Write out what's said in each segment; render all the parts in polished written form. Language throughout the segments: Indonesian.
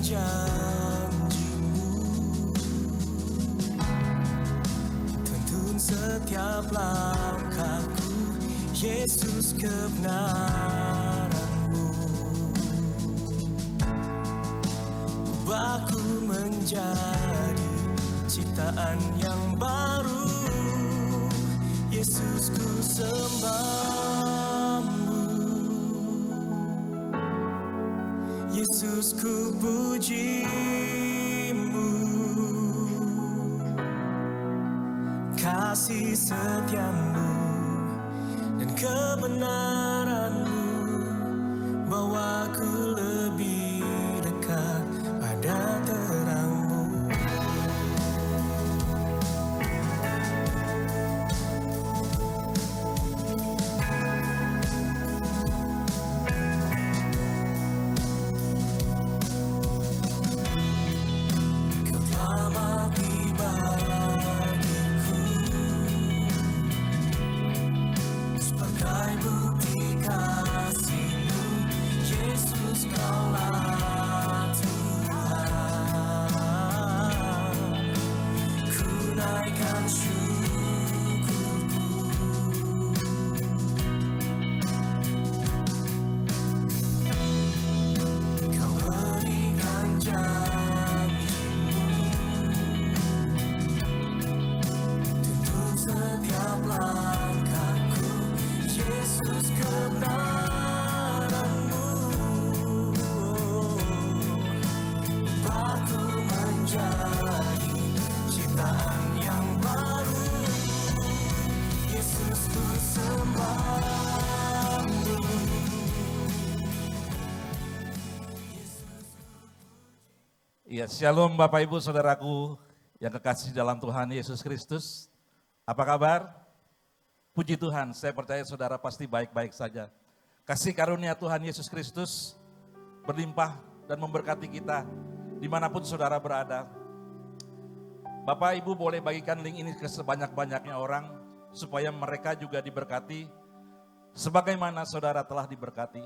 janji-Mu, tuntun setiap langkahku, Yesus kebenaran-Mu. Ubahku menjadi ciptaan yang baru, Yesus ku sembah-Mu, Yesus ku puji-Mu. Kasih setia-Mu dan kebenaran-Mu bawaku lebih dekat pada terang-Mu. Kau telah mati bagiku sebagai bukti kasih-Mu, Yesus Kaulah Tuhan. Ku naikkan syukurku, Kau berikan janji-Mu, tuntun setiap langkahku, Yesus kebenaran-Mu. Ubahku menjadi ciptaan yang baru, Yesus ku sembah-Mu. Ya, shalom Bapak Ibu Saudaraku yang kekasih dalam Tuhan Yesus Kristus. Apa kabar? Puji Tuhan, saya percaya saudara pasti baik-baik saja. Kasih karunia Tuhan Yesus Kristus berlimpah dan memberkati kita dimanapun saudara berada. Bapak Ibu boleh bagikan link ini ke sebanyak-banyaknya orang supaya mereka juga diberkati sebagaimana saudara telah diberkati.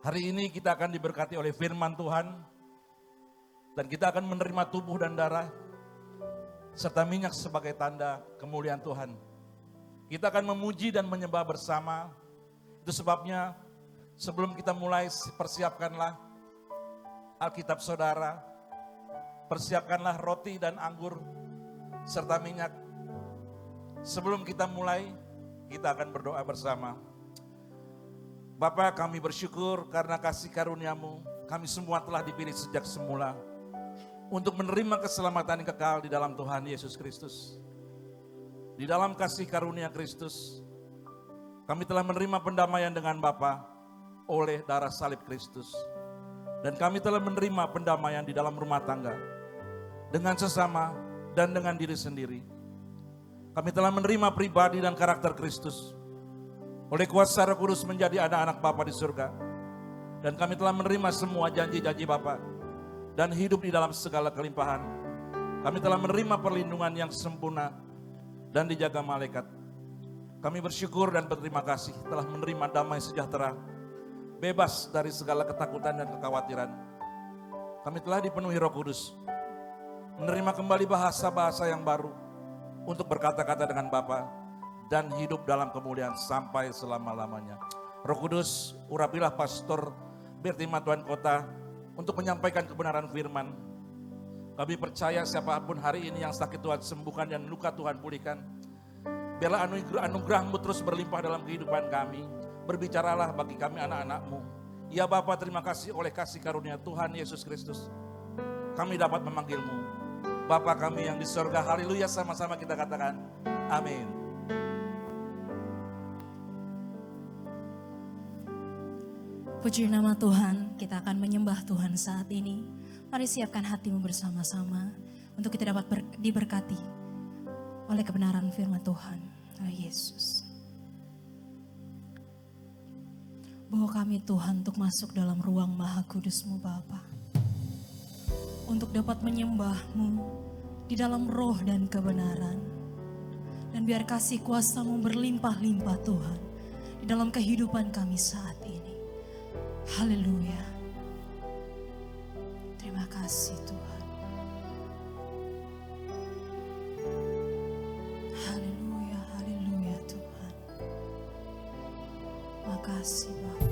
Hari ini kita akan diberkati oleh firman Tuhan dan kita akan menerima tubuh dan darah serta minyak sebagai tanda kemuliaan Tuhan. Kita akan memuji dan menyembah bersama. Itu sebabnya sebelum kita mulai, persiapkanlah Alkitab saudara, persiapkanlah roti dan anggur serta minyak. Sebelum kita mulai, kita akan berdoa bersama. Bapa, kami bersyukur karena kasih karunia-Mu, kami semua telah dipilih sejak semula untuk menerima keselamatan yang kekal di dalam Tuhan Yesus Kristus. Di dalam kasih karunia Kristus, kami telah menerima pendamaian dengan Bapa oleh darah salib Kristus. Dan kami telah menerima pendamaian di dalam rumah tangga, dengan sesama dan dengan diri sendiri. Kami telah menerima pribadi dan karakter Kristus oleh kuasa Roh Kudus menjadi anak-anak Bapa di surga. Dan kami telah menerima semua janji-janji Bapa dan hidup di dalam segala kelimpahan. Kami telah menerima perlindungan yang sempurna dan dijaga malaikat. Kami bersyukur dan berterima kasih telah menerima damai sejahtera, bebas dari segala ketakutan dan kekhawatiran. Kami telah dipenuhi Roh Kudus, menerima kembali bahasa-bahasa yang baru untuk berkata-kata dengan Bapa dan hidup dalam kemuliaan sampai selama-lamanya. Roh Kudus, urapilah pastor Bertima Tuhan Kota untuk menyampaikan kebenaran firman. Kami percaya siapapun hari ini yang sakit Tuhan sembuhkan dan luka Tuhan pulihkan. Biarlah anugerah-Mu terus berlimpah dalam kehidupan kami. Berbicaralah bagi kami anak-anak-Mu. Ya Bapa, terima kasih oleh kasih karunia Tuhan Yesus Kristus. Kami dapat memanggil-Mu Bapa kami yang di surga. Haleluya, sama-sama kita katakan amin. Puji nama Tuhan, kita akan menyembah Tuhan saat ini. Mari siapkan hatimu bersama-sama untuk kita dapat diberkati oleh kebenaran firman Tuhan. Oh Yesus. Bawa kami Tuhan untuk masuk dalam ruang maha kudus-Mu Bapa. Untuk dapat menyembah-Mu di dalam roh dan kebenaran. Dan biar kasih kuasa-Mu berlimpah-limpah Tuhan di dalam kehidupan kami saat ini. Haleluya. kasih Tuhan. Haleluya, haleluya Tuhan. Makasih Bapa.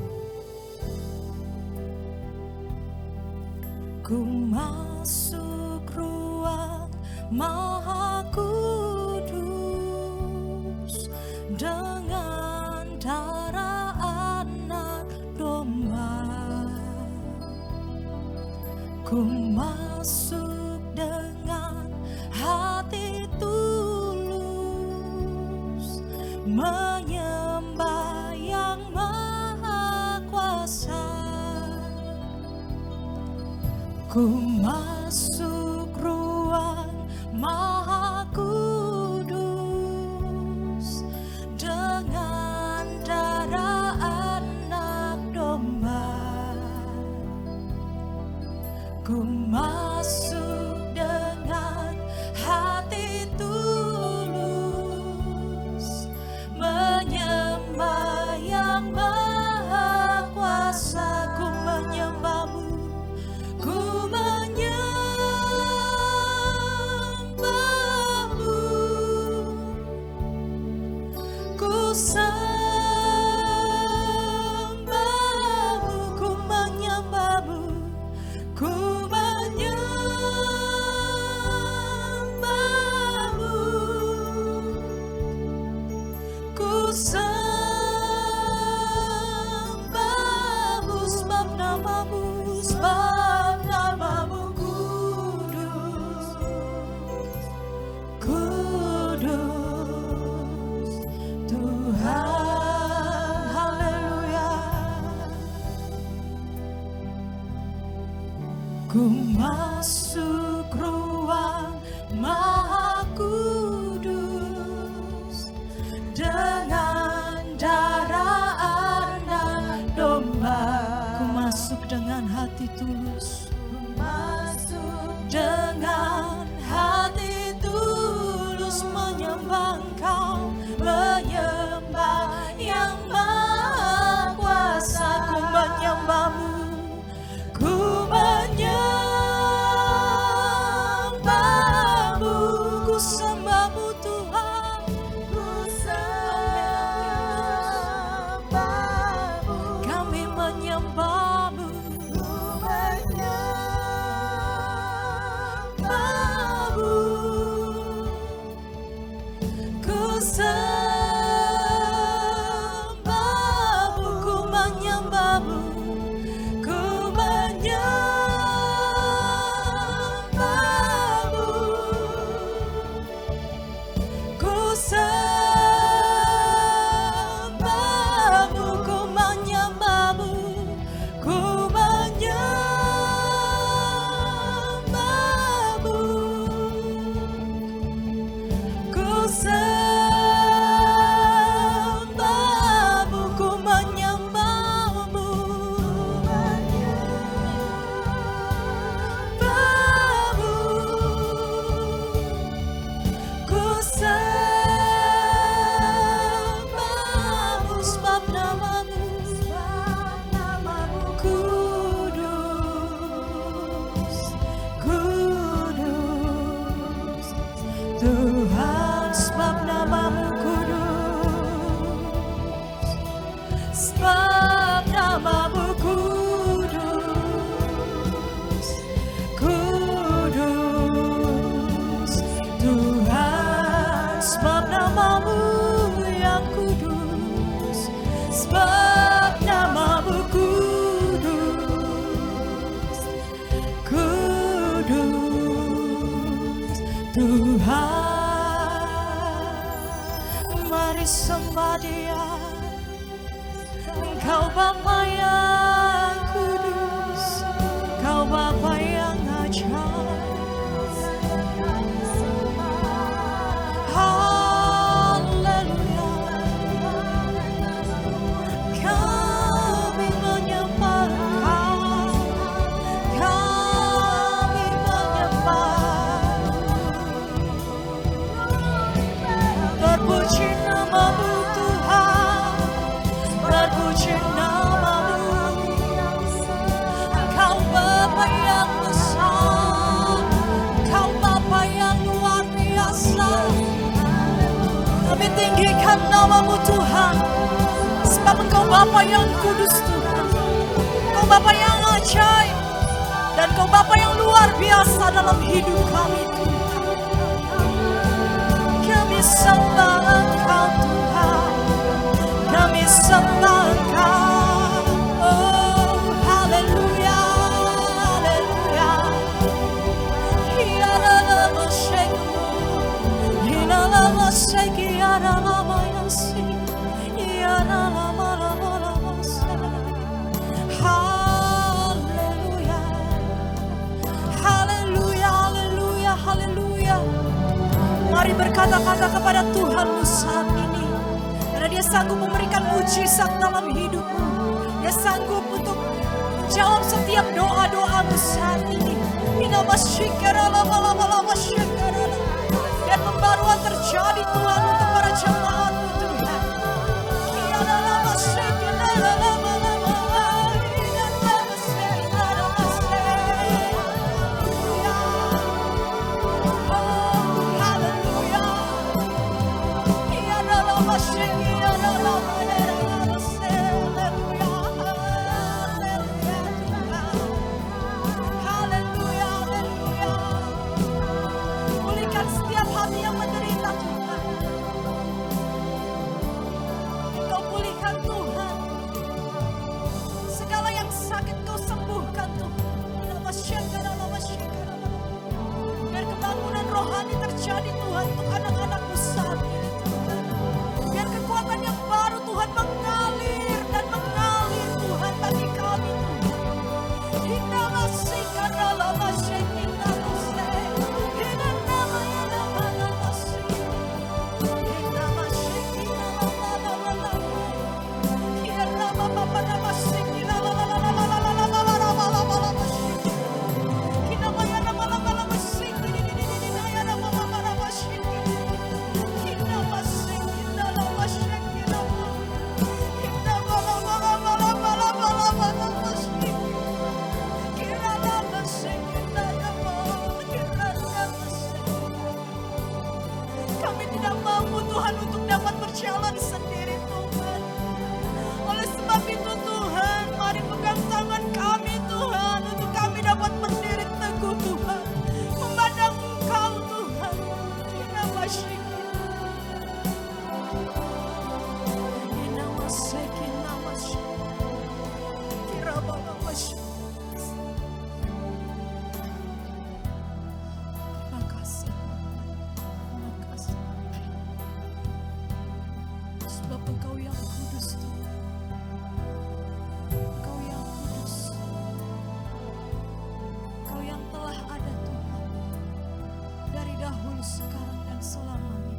Ku masuk ruang Maha Kudus dengan darah anak domba. Ku masuk dengan hati tulus menyembah yang Maha Kuasa. Ku masuk ruang Maha Kudus dengan darah anak domba. Ku masuk dengan hati tulus menyembah yang Maha Kuasa. Ku menyembah-Mu, ku menyembah-Mu, ku sembah-Mu, ku menyembah-Mu, ku menyembah-Mu, ku sembah-Mu, sebab nama-Mu, sebab nama-Mu kudus, kudus Tuhan. Haleluya. Ku masuk ruang Maha Kudus dengan darah anak domba. Ku masuk dengan hati tulus, masuk dengan hati tulus menyembah Engkau, menyembah yang Maha Kuasa. Ku menyembah-Mu, ku menyembah-Mu, ku sembah-Mu Tuhan, ku sembah-Mu, kami menyembah-Mu, ku menyembah-Mu, ku sembah-Mu, ku menyembah-Mu, ku menyembah-Mu, ku sembah-Mu, ku menyembah-Mu, ku menyembah-Mu, ku sembah-Mu, ku menyembah-Mu, ku sembah-Mu, sebab nama-Mu, kudus, kudus Tuhan, sebab nama-Mu kudus, sebab nama-Mu kudus, kudus Tuhan, sebab nama-Mu yang kudus, sebab nama-Mu kudus, kudus Tuhan. Mari sembah Dia, Engkau Bapa yang kudus, Engkau Bapa yang ajaib. Haleluya. Kami menyembah Engkau, kami menyembah. Terpuji nama-Mu Tuhan, terpuji nama-Mu. Engkau Bapa yang besar. Muliakan nama-Mu Tuhan, sebab Engkau Bapa yang kudus Tuhan. Engkau Bapa yang ajaib, dan Engkau Bapa yang luar biasa dalam hidup kami Tuhan. Kami sembah Engkau Tuhan, kami sembah Engkau. Oh, haleluya, haleluya. Hialala shekmu, hialala sheki, hialala yasi, hialala malala sheki. Haleluya, haleluya, haleluya, haleluya. Mari berkata-kata kepada Tuhanmu saat ini, karena Dia sanggup memberikan mujizat dalam hidupmu. Dia sanggup untuk menjawab setiap doa-doamu saat ini. Dan pembaruan terjadi Tuhan untuk para jemaat-Mu Tuhan. Pulihkan setiap hati yang menderita Tuhan. Engkau pulihkan Tuhan. Segala yang sakit Kau sembuhkan Tuhan. Biar kebangunan rohani terjadi Tuhan untuk anak-anak-Mu saat ini Tuhan. Biar kekuatan yang baru Tuhan mengalir dan mengalir Tuhan bagi kami Tuhan. Hingga masih karena lama syekina masih. Hingga namanya nama masih. Hingga masih kina lama. Hingga nama papa nama syekina lama. Hingga maya nama masih. Hingga nama masih. Hingga masih kina lama syekina. Hingga mala masih. Kami tidak mampu Tuhan untuk dapat berjalan sendiri Tuhan. Oleh sebab itu Tuhan, mari pegang tangan kami Tuhan, untuk kami dapat berdiri teguh Tuhan, memandang Engkau Tuhan. Ina masyik, ina masyik, ina masyik, kira bala masyik. Terima kasih. Terima kasih. Sebab Engkau yang kudus Tuhan. Engkau yang kudus. Engkau yang telah ada Tuhan. Dari dahulu, sekarang, dan selamanya.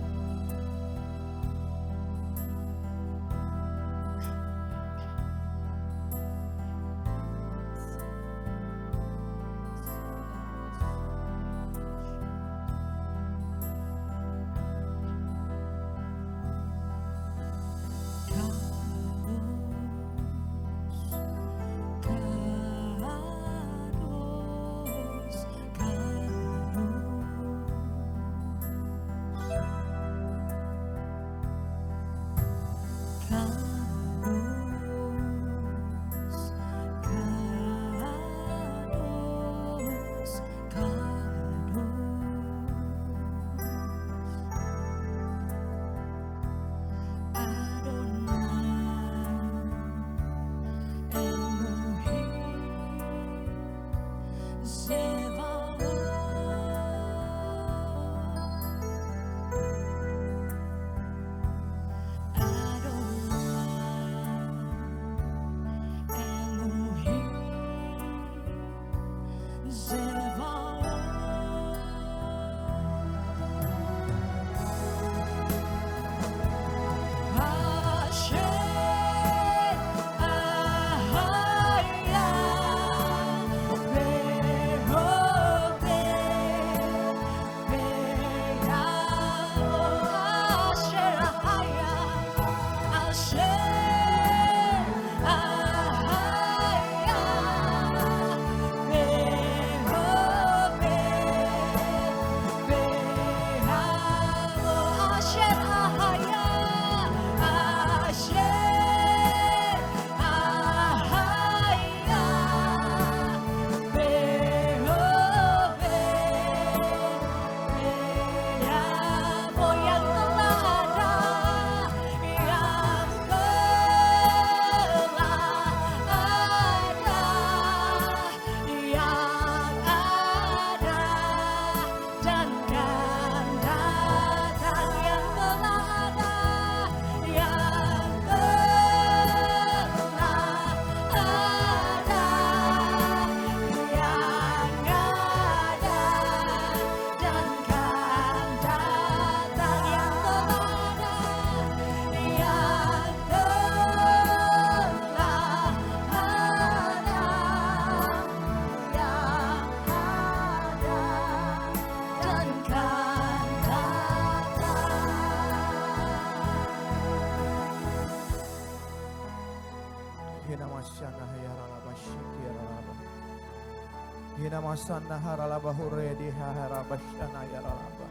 Inamasanda haralaba huredi harabashana yaralaba.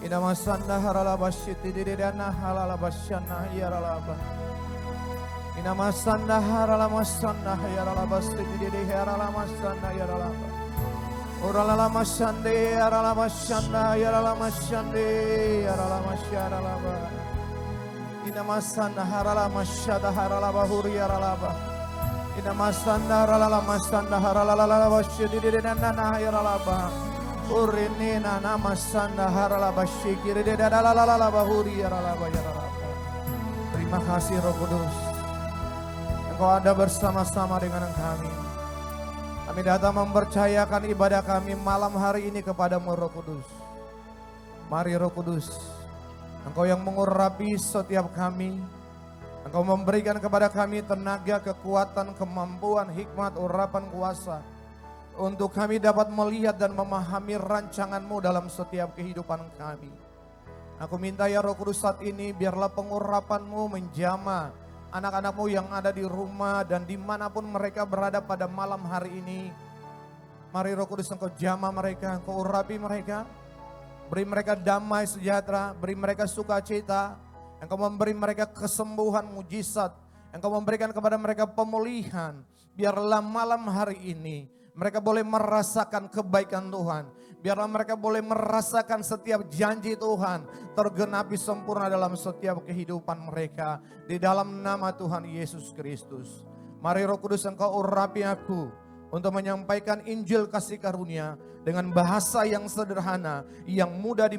Inamasanda haralaba shitididana halalabashana yaralaba. Inamasanda haralamasanda yaralaba shitididi haralamasanda yaralaba. Oralamasande yaralamasanda yaralamasande yaralamasharalaba. Inamasanda haralamashada haralaba huri yaralaba. Inamasanda haralamasanda haralalaba shitididana yaralaba. Urinina namasanda haralaba shikididadalala huri yaralaba yaralaba. Terima kasih Roh Kudus. Engkau ada bersama-sama dengan kami. Kami datang mempercayakan ibadah kami malam hari ini kepadamu Roh Kudus. Mari Roh Kudus, Engkau yang mengurapi setiap kami. Engkau memberikan kepada kami tenaga, kekuatan, kemampuan, hikmat, urapan, kuasa. Untuk kami dapat melihat dan memahami rancangan-Mu dalam setiap kehidupan kami. Aku minta ya Roh Kudus saat ini biarlah pengurapan-Mu menjamah anak-anak-Mu yang ada di rumah dan dimanapun mereka berada pada malam hari ini. Mari Roh Kudus Engkau jamah mereka, Engkau urapi mereka. Beri mereka damai sejahtera, beri mereka sukacita. Engkau memberi mereka kesembuhan mujizat. Engkau memberikan kepada mereka pemulihan. Biarlah malam hari ini mereka boleh merasakan kebaikan Tuhan. Biarlah mereka boleh merasakan setiap janji Tuhan tergenapi sempurna dalam setiap kehidupan mereka. Di dalam nama Tuhan Yesus Kristus. Mari Roh Kudus Engkau urapi aku untuk menyampaikan Injil kasih karunia dengan bahasa yang sederhana, yang mudah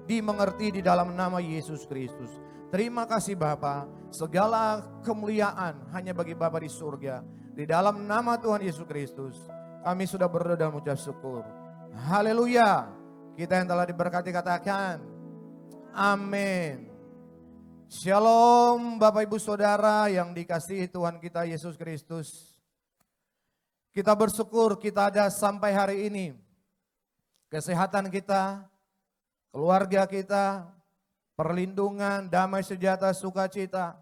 dimengerti di dalam nama Yesus Kristus. Terima kasih Bapa, segala kemuliaan hanya bagi Bapa di surga. Di dalam nama Tuhan Yesus Kristus, kami sudah berdoa dan mengucap syukur. Haleluya. Kita yang telah diberkati katakan, amin. Shalom Bapak Ibu Saudara yang dikasihi Tuhan kita Yesus Kristus. Kita bersyukur kita ada sampai hari ini. Kesehatan kita, keluarga kita, perlindungan, damai sejahtera, sukacita.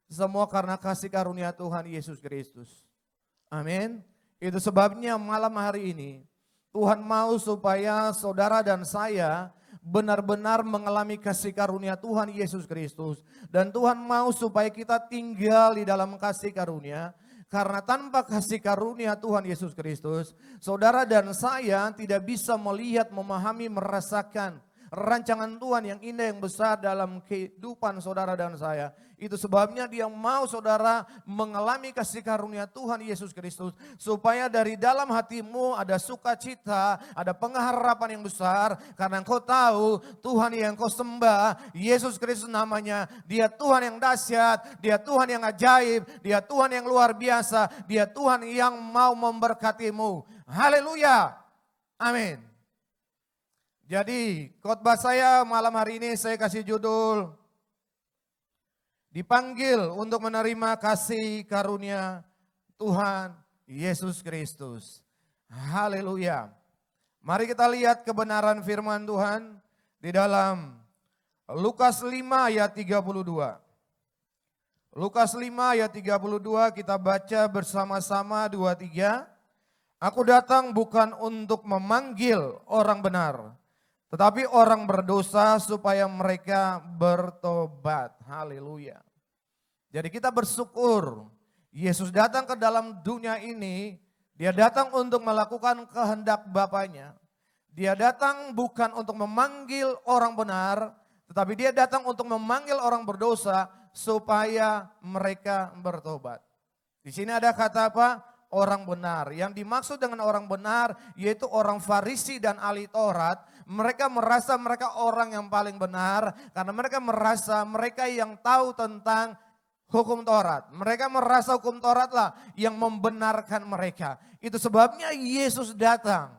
Semua karena kasih karunia Tuhan Yesus Kristus. Amin. Itu sebabnya malam hari ini Tuhan mau supaya saudara dan saya benar-benar mengalami kasih karunia Tuhan Yesus Kristus. Dan Tuhan mau supaya kita tinggal di dalam kasih karunia. Karena tanpa kasih karunia Tuhan Yesus Kristus, saudara dan saya tidak bisa melihat, memahami, merasakan rancangan Tuhan yang indah, yang besar dalam kehidupan saudara dan saya. Itu sebabnya Dia mau saudara mengalami kasih karunia Tuhan Yesus Kristus. Supaya dari dalam hatimu ada sukacita, ada pengharapan yang besar. Karena engkau tahu Tuhan yang kau sembah, Yesus Kristus namanya. Dia Tuhan yang dahsyat, Dia Tuhan yang ajaib, Dia Tuhan yang luar biasa. Dia Tuhan yang mau memberkatimu. Haleluya. Amin. Jadi khotbah saya malam hari ini saya kasih judul dipanggil untuk menerima kasih karunia Tuhan Yesus Kristus. Haleluya. Mari kita lihat kebenaran firman Tuhan di dalam Lukas 5 ayat 32. Lukas 5 ayat 32 kita baca bersama-sama 2-3. Aku datang bukan untuk memanggil orang benar, tetapi orang berdosa supaya mereka bertobat. Haleluya. Jadi kita bersyukur Yesus datang ke dalam dunia ini. Dia datang untuk melakukan kehendak Bapanya. Dia datang bukan untuk memanggil orang benar, tetapi Dia datang untuk memanggil orang berdosa supaya mereka bertobat. Di sini ada kata apa? Orang benar. Yang dimaksud dengan orang benar yaitu orang Farisi dan ahli Taurat. Mereka merasa mereka orang yang paling benar karena mereka merasa mereka yang tahu tentang hukum Taurat. Mereka merasa hukum Tauratlah yang membenarkan mereka. Itu sebabnya Yesus datang.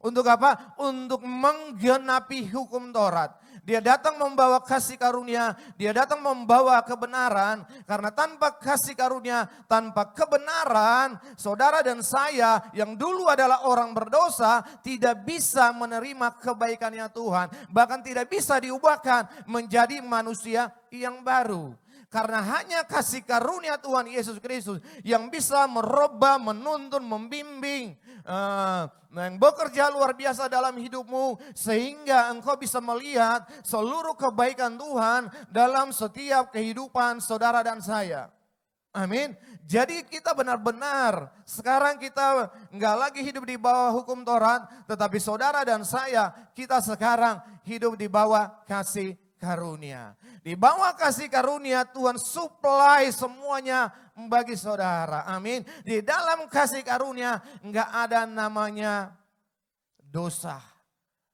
Untuk apa? Untuk menggenapi hukum Taurat. Dia datang membawa kasih karunia, Dia datang membawa kebenaran. Karena tanpa kasih karunia, tanpa kebenaran, saudara dan saya yang dulu adalah orang berdosa tidak bisa menerima kebaikannya Tuhan. Bahkan tidak bisa diubahkan menjadi manusia yang baru. Karena hanya kasih karunia Tuhan Yesus Kristus yang bisa merubah, menuntun, membimbing, yang bekerja luar biasa dalam hidupmu. Sehingga engkau bisa melihat seluruh kebaikan Tuhan dalam setiap kehidupan saudara dan saya. Amin. Jadi kita benar-benar sekarang kita nggak lagi hidup di bawah hukum Taurat, tetapi saudara dan saya kita sekarang hidup di bawah kasih karunia. Di bawah kasih karunia Tuhan supply semuanya bagi saudara. Amin. Di dalam kasih karunia nggak ada namanya dosa.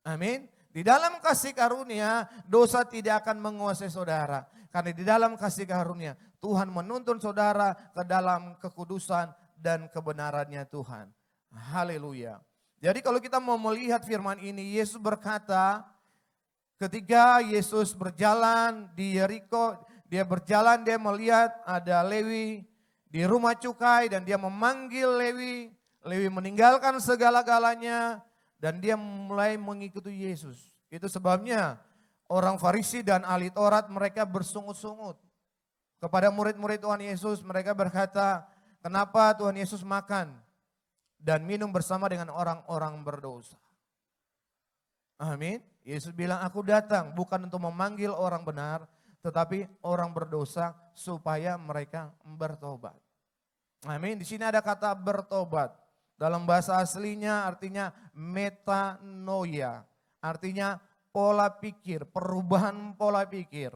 Amin. Di dalam kasih karunia dosa tidak akan menguasai saudara. Karena di dalam kasih karunia Tuhan menuntun saudara ke dalam kekudusan dan kebenarannya Tuhan. Haleluya. Jadi kalau kita mau melihat firman ini, Yesus berkata ketika Yesus berjalan di Yeriko, dia melihat ada Lewi di rumah cukai dan dia memanggil Lewi. Lewi meninggalkan segala-galanya dan dia mulai mengikuti Yesus. Itu sebabnya orang Farisi dan ahli Taurat mereka bersungut-sungut. Kepada murid-murid Tuhan Yesus mereka berkata, kenapa Tuhan Yesus makan dan minum bersama dengan orang-orang berdosa? Amin. Yesus bilang, aku datang bukan untuk memanggil orang benar, tetapi orang berdosa supaya mereka bertobat. Amin. Di sini ada kata bertobat. Dalam bahasa aslinya artinya metanoia. Artinya pola pikir, perubahan pola pikir.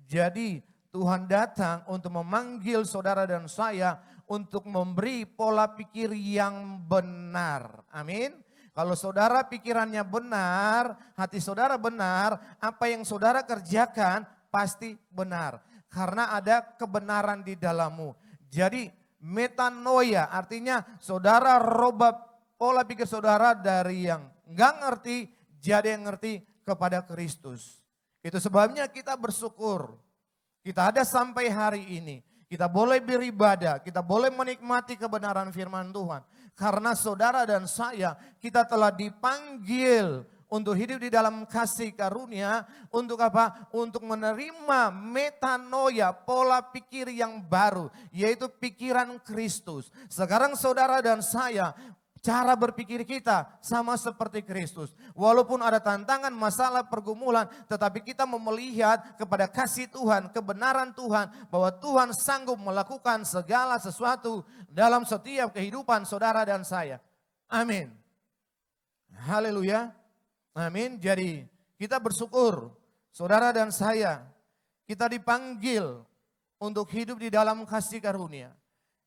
Jadi Tuhan datang untuk memanggil saudara dan saya untuk memberi pola pikir yang benar. Amin. Kalau saudara pikirannya benar, hati saudara benar, apa yang saudara kerjakan pasti benar. Karena ada kebenaran di dalammu. Jadi metanoia artinya saudara robah pola pikir saudara dari yang enggak ngerti jadi yang ngerti kepada Kristus. Itu sebabnya kita bersyukur. Kita ada sampai hari ini. Kita boleh beribadah, kita boleh menikmati kebenaran firman Tuhan. Karena saudara dan saya, kita telah dipanggil untuk hidup di dalam kasih karunia. Untuk apa? Untuk menerima metanoia, pola pikir yang baru. Yaitu pikiran Kristus. Sekarang saudara dan saya, cara berpikir kita sama seperti Kristus. Walaupun ada tantangan, masalah, pergumulan, tetapi kita mau melihat kepada kasih Tuhan, kebenaran Tuhan, bahwa Tuhan sanggup melakukan segala sesuatu dalam setiap kehidupan saudara dan saya. Amin. Haleluya. Amin. Jadi kita bersyukur, saudara dan saya, kita dipanggil untuk hidup di dalam kasih karunia.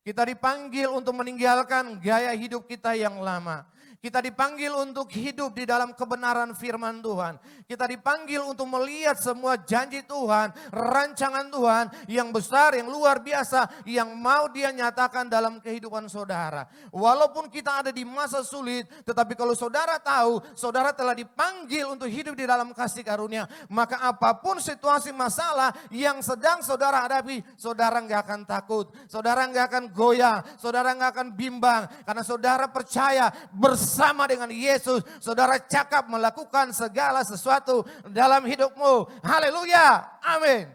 Kita dipanggil untuk meninggalkan gaya hidup kita yang lama. Kita dipanggil untuk hidup di dalam kebenaran firman Tuhan. Kita dipanggil untuk melihat semua janji Tuhan, rancangan Tuhan yang besar, yang luar biasa, yang mau Dia nyatakan dalam kehidupan saudara. Walaupun kita ada di masa sulit, tetapi kalau saudara tahu, saudara telah dipanggil untuk hidup di dalam kasih karunia, maka apapun situasi masalah yang sedang saudara hadapi, saudara nggak akan takut, saudara nggak akan goyah, saudara nggak akan bimbang, karena saudara percaya bersama dengan Yesus, saudara cakap melakukan segala sesuatu dalam hidupmu. Haleluya, amin.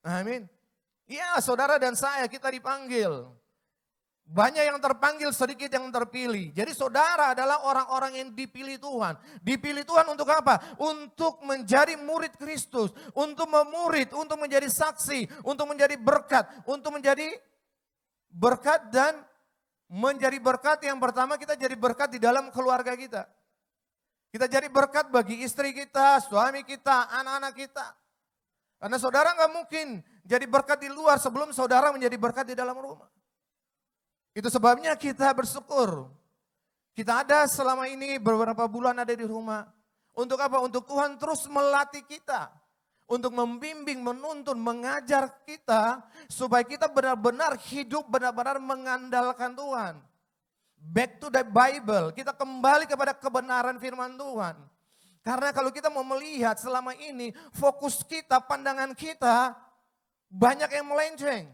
Amin. Ya, saudara dan saya kita dipanggil. Banyak yang terpanggil, sedikit yang terpilih. Jadi saudara adalah orang-orang yang dipilih Tuhan. Dipilih Tuhan untuk apa? Untuk menjadi murid Kristus, untuk memurid, untuk menjadi saksi, untuk menjadi berkat, untuk menjadi berkat dan menjadi berkat. Yang pertama kita jadi berkat di dalam keluarga kita. Kita jadi berkat bagi istri kita, suami kita, anak-anak kita. Karena saudara nggak mungkin jadi berkat di luar sebelum saudara menjadi berkat di dalam rumah. Itu sebabnya kita bersyukur. Kita ada selama ini beberapa bulan ada di rumah. Untuk apa? Untuk Tuhan terus melatih kita. Untuk membimbing, menuntun, mengajar kita. Supaya kita benar-benar hidup, benar-benar mengandalkan Tuhan. Back to the Bible. Kita kembali kepada kebenaran firman Tuhan. Karena kalau kita mau melihat selama ini fokus kita, pandangan kita banyak yang melenceng.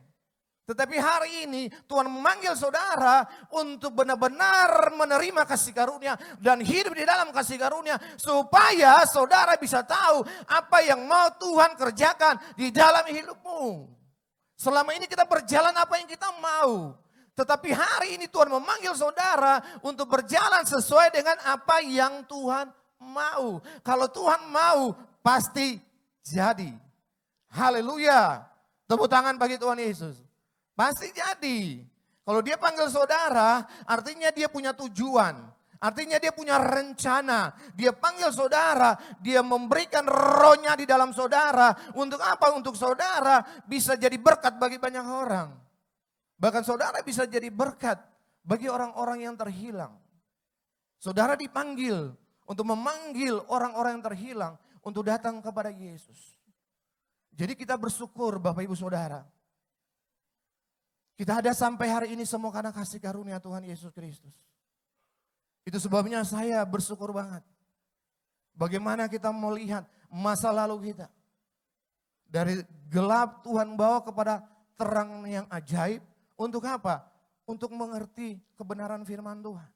Tetapi hari ini Tuhan memanggil saudara untuk benar-benar menerima kasih karunia dan hidup di dalam kasih karunia. Supaya saudara bisa tahu apa yang mau Tuhan kerjakan di dalam hidupmu. Selama ini kita berjalan apa yang kita mau. Tetapi hari ini Tuhan memanggil saudara untuk berjalan sesuai dengan apa yang Tuhan mau. Kalau Tuhan mau pasti jadi. Haleluya. Tepuk tangan bagi Tuhan Yesus. Pasti jadi. Kalau dia panggil saudara, artinya dia punya tujuan. Artinya dia punya rencana. Dia panggil saudara, dia memberikan rohnya di dalam saudara. Untuk apa? Untuk saudara bisa jadi berkat bagi banyak orang. Bahkan saudara bisa jadi berkat bagi orang-orang yang terhilang. Saudara dipanggil untuk memanggil orang-orang yang terhilang untuk datang kepada Yesus. Jadi kita bersyukur Bapak Ibu Saudara. Kita ada sampai hari ini semua karena kasih karunia Tuhan Yesus Kristus. Itu sebabnya saya bersyukur banget. Bagaimana kita melihat masa lalu kita. Dari gelap Tuhan bawa kepada terang yang ajaib. Untuk apa? Untuk mengerti kebenaran firman Tuhan.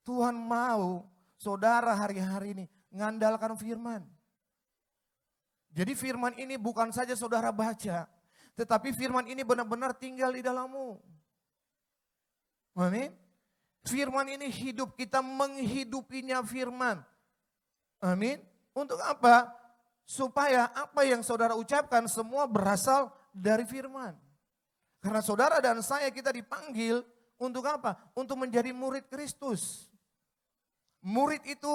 Tuhan mau saudara hari-hari ini mengandalkan firman. Jadi firman ini bukan saja saudara baca. Tetapi firman ini benar-benar tinggal di dalammu. Amin. Firman ini hidup, kita menghidupinya firman. Amin. Untuk apa? Supaya apa yang saudara ucapkan semua berasal dari firman. Karena saudara dan saya kita dipanggil untuk apa? Untuk menjadi murid Kristus. Murid itu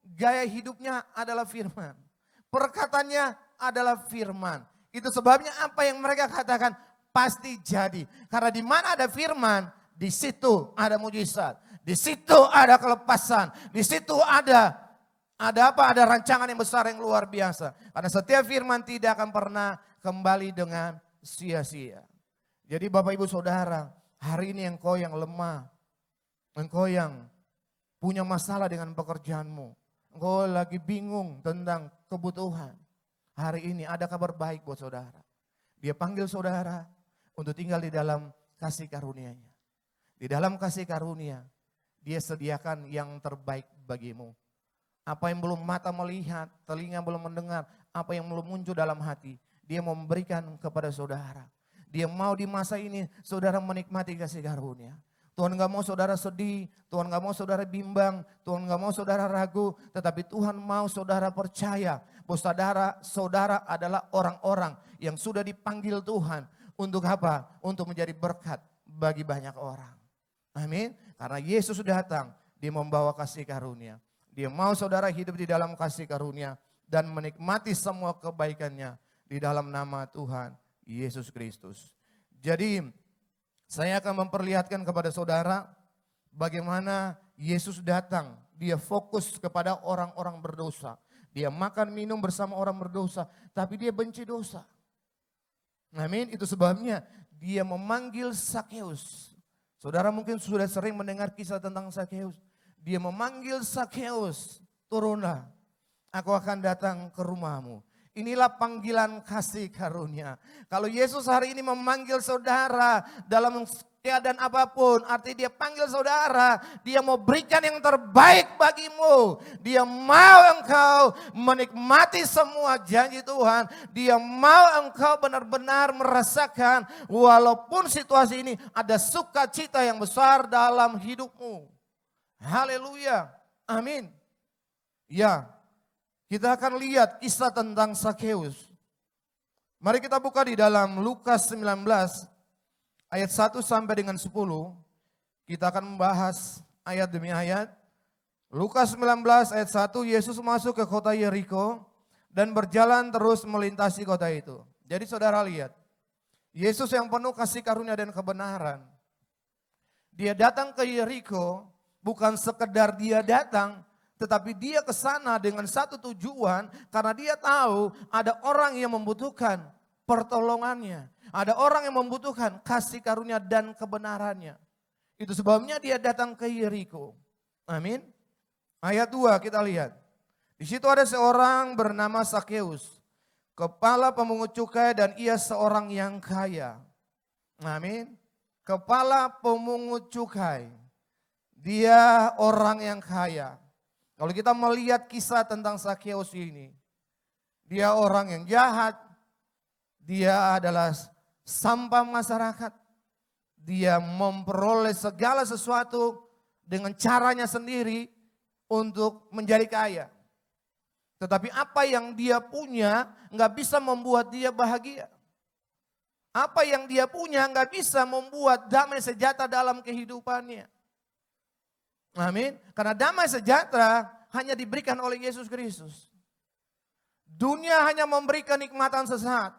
gaya hidupnya adalah firman. Perkataannya adalah firman. Itu sebabnya apa yang mereka katakan pasti jadi. Karena di mana ada firman, di situ ada mujizat. Di situ ada kelepasan. Di situ ada apa? Ada rancangan yang besar yang luar biasa. Karena setiap firman tidak akan pernah kembali dengan sia-sia. Jadi Bapak Ibu Saudara, hari ini engkau yang lemah. Engkau yang punya masalah dengan pekerjaanmu. Engkau lagi bingung tentang kebutuhan. Hari ini ada kabar baik buat saudara. Dia panggil saudara untuk tinggal di dalam kasih karunia-Nya. Di dalam kasih karunia, dia sediakan yang terbaik bagimu. Apa yang belum mata melihat, telinga belum mendengar, apa yang belum muncul dalam hati, dia memberikan kepada saudara. Dia mau di masa ini saudara menikmati kasih karunia. Tuhan gak mau saudara sedih, Tuhan gak mau saudara bimbang, Tuhan gak mau saudara ragu. Tetapi Tuhan mau saudara percaya bahwa saudara adalah orang-orang yang sudah dipanggil Tuhan. Untuk apa? Untuk menjadi berkat bagi banyak orang. Amin. Karena Yesus datang, dia membawa kasih karunia. Dia mau saudara hidup di dalam kasih karunia dan menikmati semua kebaikannya di dalam nama Tuhan Yesus Kristus. Jadi saya akan memperlihatkan kepada saudara bagaimana Yesus datang. Dia fokus kepada orang-orang berdosa. Dia makan minum bersama orang berdosa, tapi dia benci dosa. Amin. Itu sebabnya dia memanggil Zakheus. Saudara mungkin sudah sering mendengar kisah tentang Zakheus. Dia memanggil Zakheus, turunlah, aku akan datang ke rumahmu. Inilah panggilan kasih karunia. Kalau Yesus hari ini memanggil saudara dalam keadaan apapun, artinya dia panggil saudara, dia mau berikan yang terbaik bagimu. Dia mau engkau menikmati semua janji Tuhan. Dia mau engkau benar-benar merasakan walaupun situasi ini ada sukacita yang besar dalam hidupmu. Haleluya. Amin. Ya. Kita akan lihat kisah tentang Zakheus. Mari kita buka di dalam Lukas 19 ayat 1 sampai dengan 10. Kita akan membahas ayat demi ayat. Lukas 19 ayat 1, Yesus masuk ke kota Yeriko dan berjalan terus melintasi kota itu. Jadi saudara lihat, Yesus yang penuh kasih karunia dan kebenaran. Dia datang ke Yeriko bukan sekedar dia datang, tetapi dia ke sana dengan satu tujuan karena dia tahu ada orang yang membutuhkan pertolongannya. Ada orang yang membutuhkan kasih karunia dan kebenarannya. Itu sebabnya dia datang ke Yeriko. Amin. Ayat 2 kita lihat. Di situ ada seorang bernama Zakheus, kepala pemungut cukai dan ia seorang yang kaya. Amin. Kepala pemungut cukai. Dia orang yang kaya. Kalau kita melihat kisah tentang Zakheus ini, dia orang yang jahat, dia adalah sampah masyarakat, dia memperoleh segala sesuatu dengan caranya sendiri untuk menjadi kaya. Tetapi apa yang dia punya nggak bisa membuat dia bahagia. Apa yang dia punya nggak bisa membuat damai sejahtera dalam kehidupannya. Amin. Karena damai sejahtera hanya diberikan oleh Yesus Kristus. Dunia hanya memberi kenikmatan sesaat.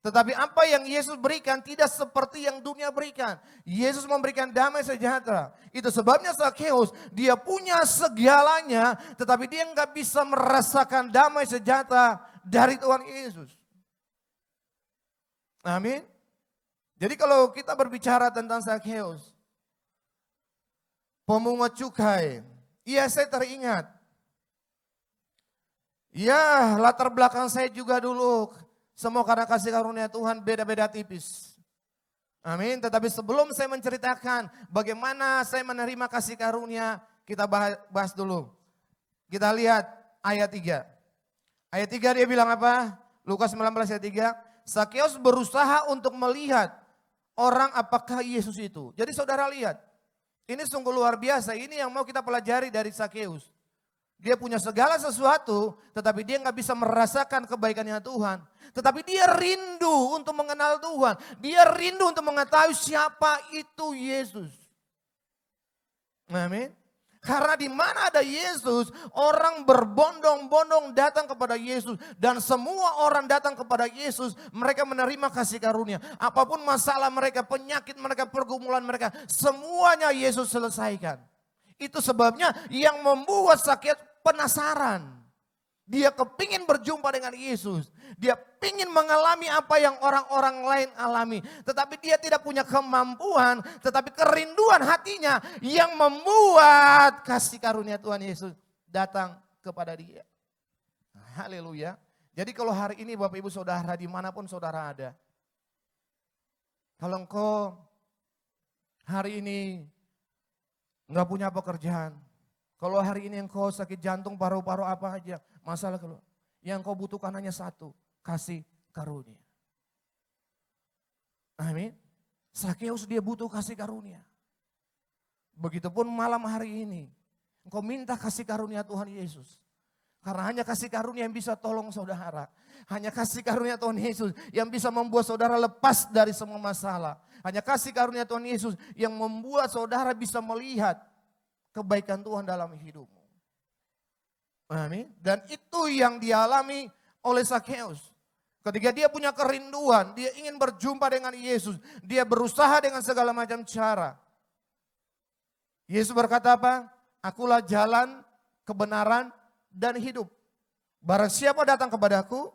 Tetapi apa yang Yesus berikan tidak seperti yang dunia berikan. Yesus memberikan damai sejahtera. Itu sebabnya Zakheus, dia punya segalanya, tetapi dia nggak bisa merasakan damai sejahtera dari Tuhan Yesus. Amin. Jadi kalau kita berbicara tentang Zakheus, pemungut cukai, iya saya teringat. Ya latar belakang saya juga dulu, semua karena kasih karunia Tuhan beda-beda tipis. Amin. Tetapi sebelum saya menceritakan bagaimana saya menerima kasih karunia, kita bahas dulu. Kita lihat ayat 3. Ayat 3 dia bilang apa? Lukas 19 ayat 3. Zakheus berusaha untuk melihat orang apakah Yesus itu. Jadi saudara lihat, ini sungguh luar biasa. Ini yang mau kita pelajari dari Zakheus. Dia punya segala sesuatu, tetapi dia nggak bisa merasakan kebaikannya Tuhan. Tetapi dia rindu untuk mengenal Tuhan. Dia rindu untuk mengetahui siapa itu Yesus. Amin. Karena di mana ada Yesus, orang berbondong-bondong datang kepada Yesus. Dan semua orang datang kepada Yesus, mereka menerima kasih karunia. Apapun masalah mereka, penyakit mereka, pergumulan mereka, semuanya Yesus selesaikan. Itu sebabnya yang membuat Zakheus penasaran. Dia kepingin berjumpa dengan Yesus. Dia pingin mengalami apa yang orang-orang lain alami. Tetapi dia tidak punya kemampuan. Tetapi kerinduan hatinya yang membuat kasih karunia Tuhan Yesus datang kepada dia. Haleluya. Jadi kalau hari ini Bapak Ibu Saudara dimanapun saudara ada. Kalau engkau hari ini nggak punya pekerjaan. Kalau hari ini engkau sakit jantung, paru-paru apa aja. Masalah kalau yang kau butuhkan hanya satu, kasih karunia. Amin. Zakheus dia butuh kasih karunia. Begitupun malam hari ini, engkau minta kasih karunia Tuhan Yesus. Karena hanya kasih karunia yang bisa tolong saudara. Hanya kasih karunia Tuhan Yesus yang bisa membuat saudara lepas dari semua masalah. Hanya kasih karunia Tuhan Yesus yang membuat saudara bisa melihat kebaikan Tuhan dalam hidupmu. Amin. Dan itu yang dialami oleh Zakheus. Ketika dia punya kerinduan, dia ingin berjumpa dengan Yesus. Dia berusaha dengan segala macam cara. Yesus berkata apa? Akulah jalan, kebenaran, dan hidup. Barang siapa datang kepadaku,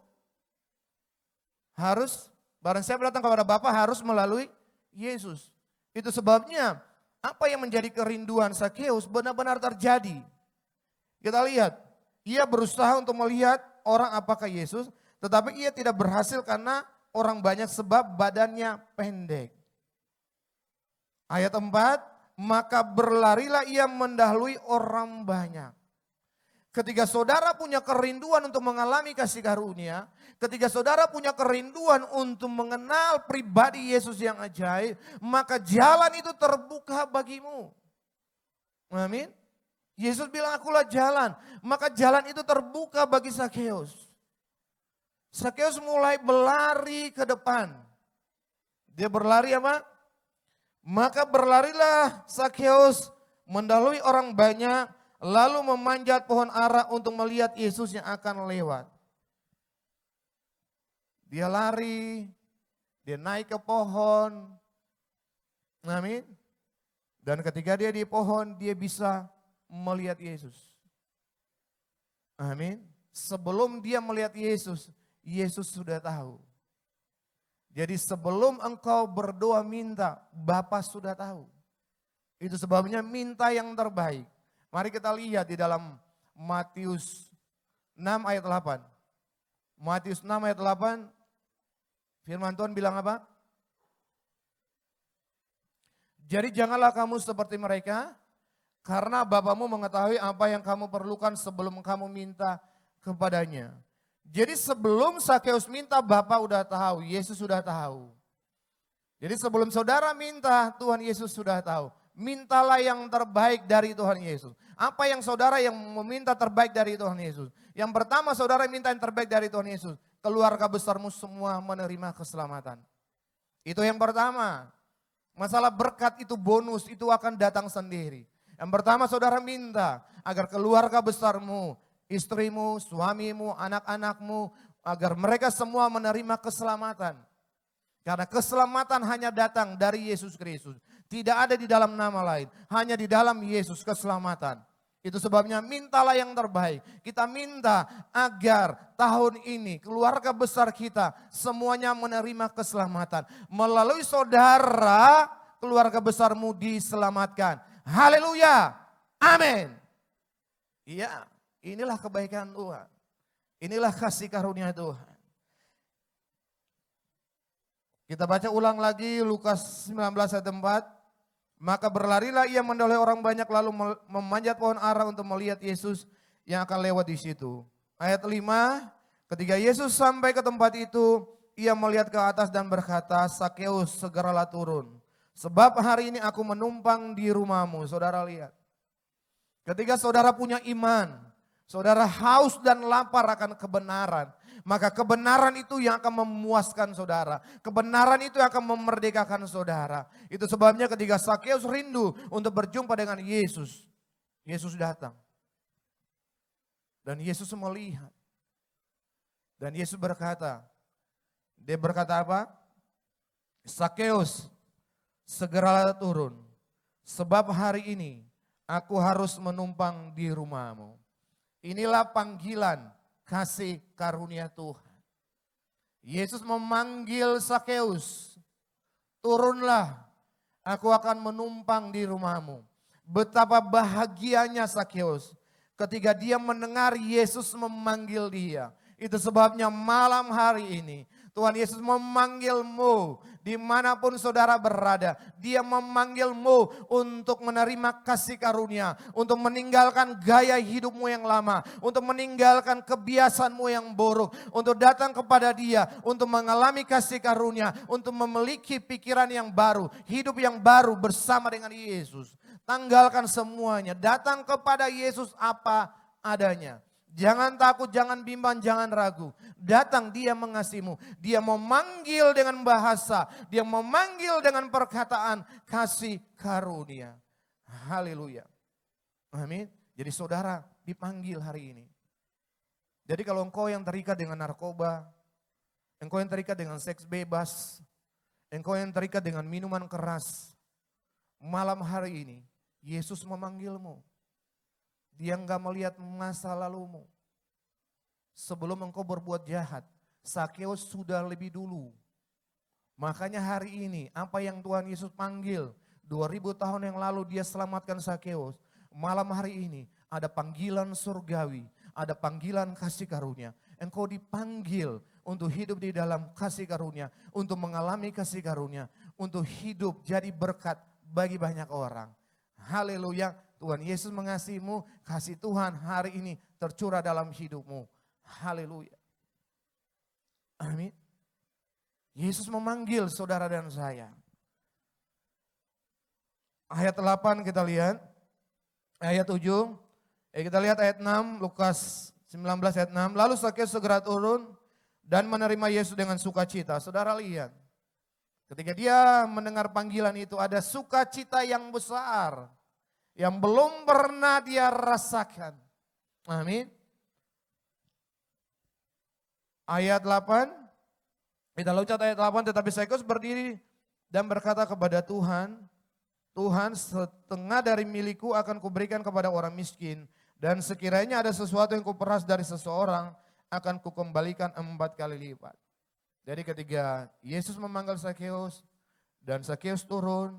barang siapa datang kepada Bapa harus melalui Yesus. Itu sebabnya apa yang menjadi kerinduan Zakheus benar-benar terjadi. Kita lihat. Ia berusaha untuk melihat orang apakah Yesus, tetapi ia tidak berhasil karena orang banyak sebab badannya pendek. Ayat 4, maka berlarilah ia mendahului orang banyak. Ketika saudara punya kerinduan untuk mengalami kasih karunia, ketika saudara punya kerinduan untuk mengenal pribadi Yesus yang ajaib, maka jalan itu terbuka bagimu. Amin. Yesus bilang akulah jalan, maka jalan itu terbuka bagi Zakheus. Zakheus mulai berlari ke depan. Dia berlari apa? Maka berlarilah Zakheus mendahului orang banyak, lalu memanjat pohon ara untuk melihat Yesus yang akan lewat. Dia lari, dia naik ke pohon. Amin. Dan ketika dia di pohon, dia bisa melihat Yesus. Amin. Sebelum dia melihat Yesus, Yesus sudah tahu. Jadi sebelum engkau berdoa minta, Bapa sudah tahu. Itu sebabnya minta yang terbaik. Mari kita lihat di dalam Matius 6 ayat 8. Matius 6 ayat 8, firman Tuhan bilang apa? Jadi janganlah kamu seperti mereka, karena Bapamu mengetahui apa yang kamu perlukan sebelum kamu minta kepadanya. Jadi sebelum Sakeus minta, Bapa udah tahu, Yesus sudah tahu. Jadi sebelum saudara minta, Tuhan Yesus sudah tahu. Mintalah yang terbaik dari Tuhan Yesus. Apa yang saudara yang meminta terbaik dari Tuhan Yesus? Yang pertama saudara minta yang terbaik dari Tuhan Yesus. Keluarga besarmu semua menerima keselamatan. Itu yang pertama. Masalah berkat itu bonus, itu akan datang sendiri. Yang pertama saudara minta agar keluarga besarmu, istrimu, suamimu, anak-anakmu, agar mereka semua menerima keselamatan. Karena keselamatan hanya datang dari Yesus Kristus. Tidak ada di dalam nama lain. Hanya di dalam Yesus keselamatan. Itu sebabnya mintalah yang terbaik. Kita minta agar tahun ini keluarga besar kita semuanya menerima keselamatan. Melalui saudara, keluarga besarmu diselamatkan. Haleluya. Amin. Iya, inilah kebaikan Tuhan. Inilah kasih karunia Tuhan. Kita baca ulang lagi Lukas 19 ayat 4. Maka berlarilah ia mendahului orang banyak lalu memanjat pohon ara untuk melihat Yesus yang akan lewat di situ. Ayat 5, ketika Yesus sampai ke tempat itu, ia melihat ke atas dan berkata, Sakeus segeralah turun. Sebab hari ini aku menumpang di rumahmu. Saudara lihat. Ketika saudara punya iman, saudara haus dan lapar akan kebenaran. Maka kebenaran itu yang akan memuaskan saudara. Kebenaran itu yang akan memerdekakan saudara. Itu sebabnya ketika Sakeus rindu untuk berjumpa dengan Yesus. Yesus datang. Dan Yesus melihat. Dan Yesus berkata. Dia berkata apa? Sakeus, segeralah turun. Sebab hari ini aku harus menumpang di rumahmu. Inilah panggilan kasih karunia Tuhan. Yesus memanggil Sakeus, turunlah, aku akan menumpang di rumahmu. Betapa bahagianya Sakeus ketika dia mendengar Yesus memanggil dia. Itu sebabnya malam hari ini Tuhan Yesus memanggilmu dimanapun saudara berada. Dia memanggilmu untuk menerima kasih karunia. Untuk meninggalkan gaya hidupmu yang lama. Untuk meninggalkan kebiasaanmu yang buruk. Untuk datang kepada Dia. Untuk mengalami kasih karunia. Untuk memiliki pikiran yang baru. Hidup yang baru bersama dengan Yesus. Tanggalkan semuanya. Datang kepada Yesus apa adanya. Jangan takut, jangan bimbang, jangan ragu. Datang, Dia mengasihimu. Dia memanggil dengan bahasa. Dia memanggil dengan perkataan kasih karunia. Haleluya. Amin. Jadi saudara dipanggil hari ini. Jadi kalau engkau yang terikat dengan narkoba, engkau yang terikat dengan seks bebas, engkau yang terikat dengan minuman keras, malam hari ini Yesus memanggilmu. Dia enggak melihat masa lalumu. Sebelum engkau berbuat jahat, Sakeus sudah lebih dulu. Makanya hari ini apa yang Tuhan Yesus panggil 2000 tahun yang lalu dia selamatkan Sakeus. Malam hari ini ada panggilan surgawi, ada panggilan kasih karunia. Engkau dipanggil untuk hidup di dalam kasih karunia, untuk mengalami kasih karunia, untuk hidup jadi berkat bagi banyak orang. Haleluya. Tuhan Yesus mengasihimu, kasih Tuhan hari ini tercurah dalam hidupmu. Haleluya. Amin. Yesus memanggil saudara dan saya. Ayat 8 kita lihat. Ayat 7. Kita lihat ayat 6, Lukas 19 ayat 6. Lalu Sakeus segera turun dan menerima Yesus dengan sukacita. Saudara lihat. Ketika dia mendengar panggilan itu ada sukacita yang besar. Yang belum pernah dia rasakan. Amin. Ayat 8. Kita loncat ayat 8. Tetapi Sakeus berdiri dan berkata kepada Tuhan. Tuhan, setengah dari milikku akan kuberikan kepada orang miskin. Dan sekiranya ada sesuatu yang kuperas dari seseorang, akan kukembalikan 4 kali lipat. Jadi ketika Yesus memanggil Sakeus. Dan Sakeus turun.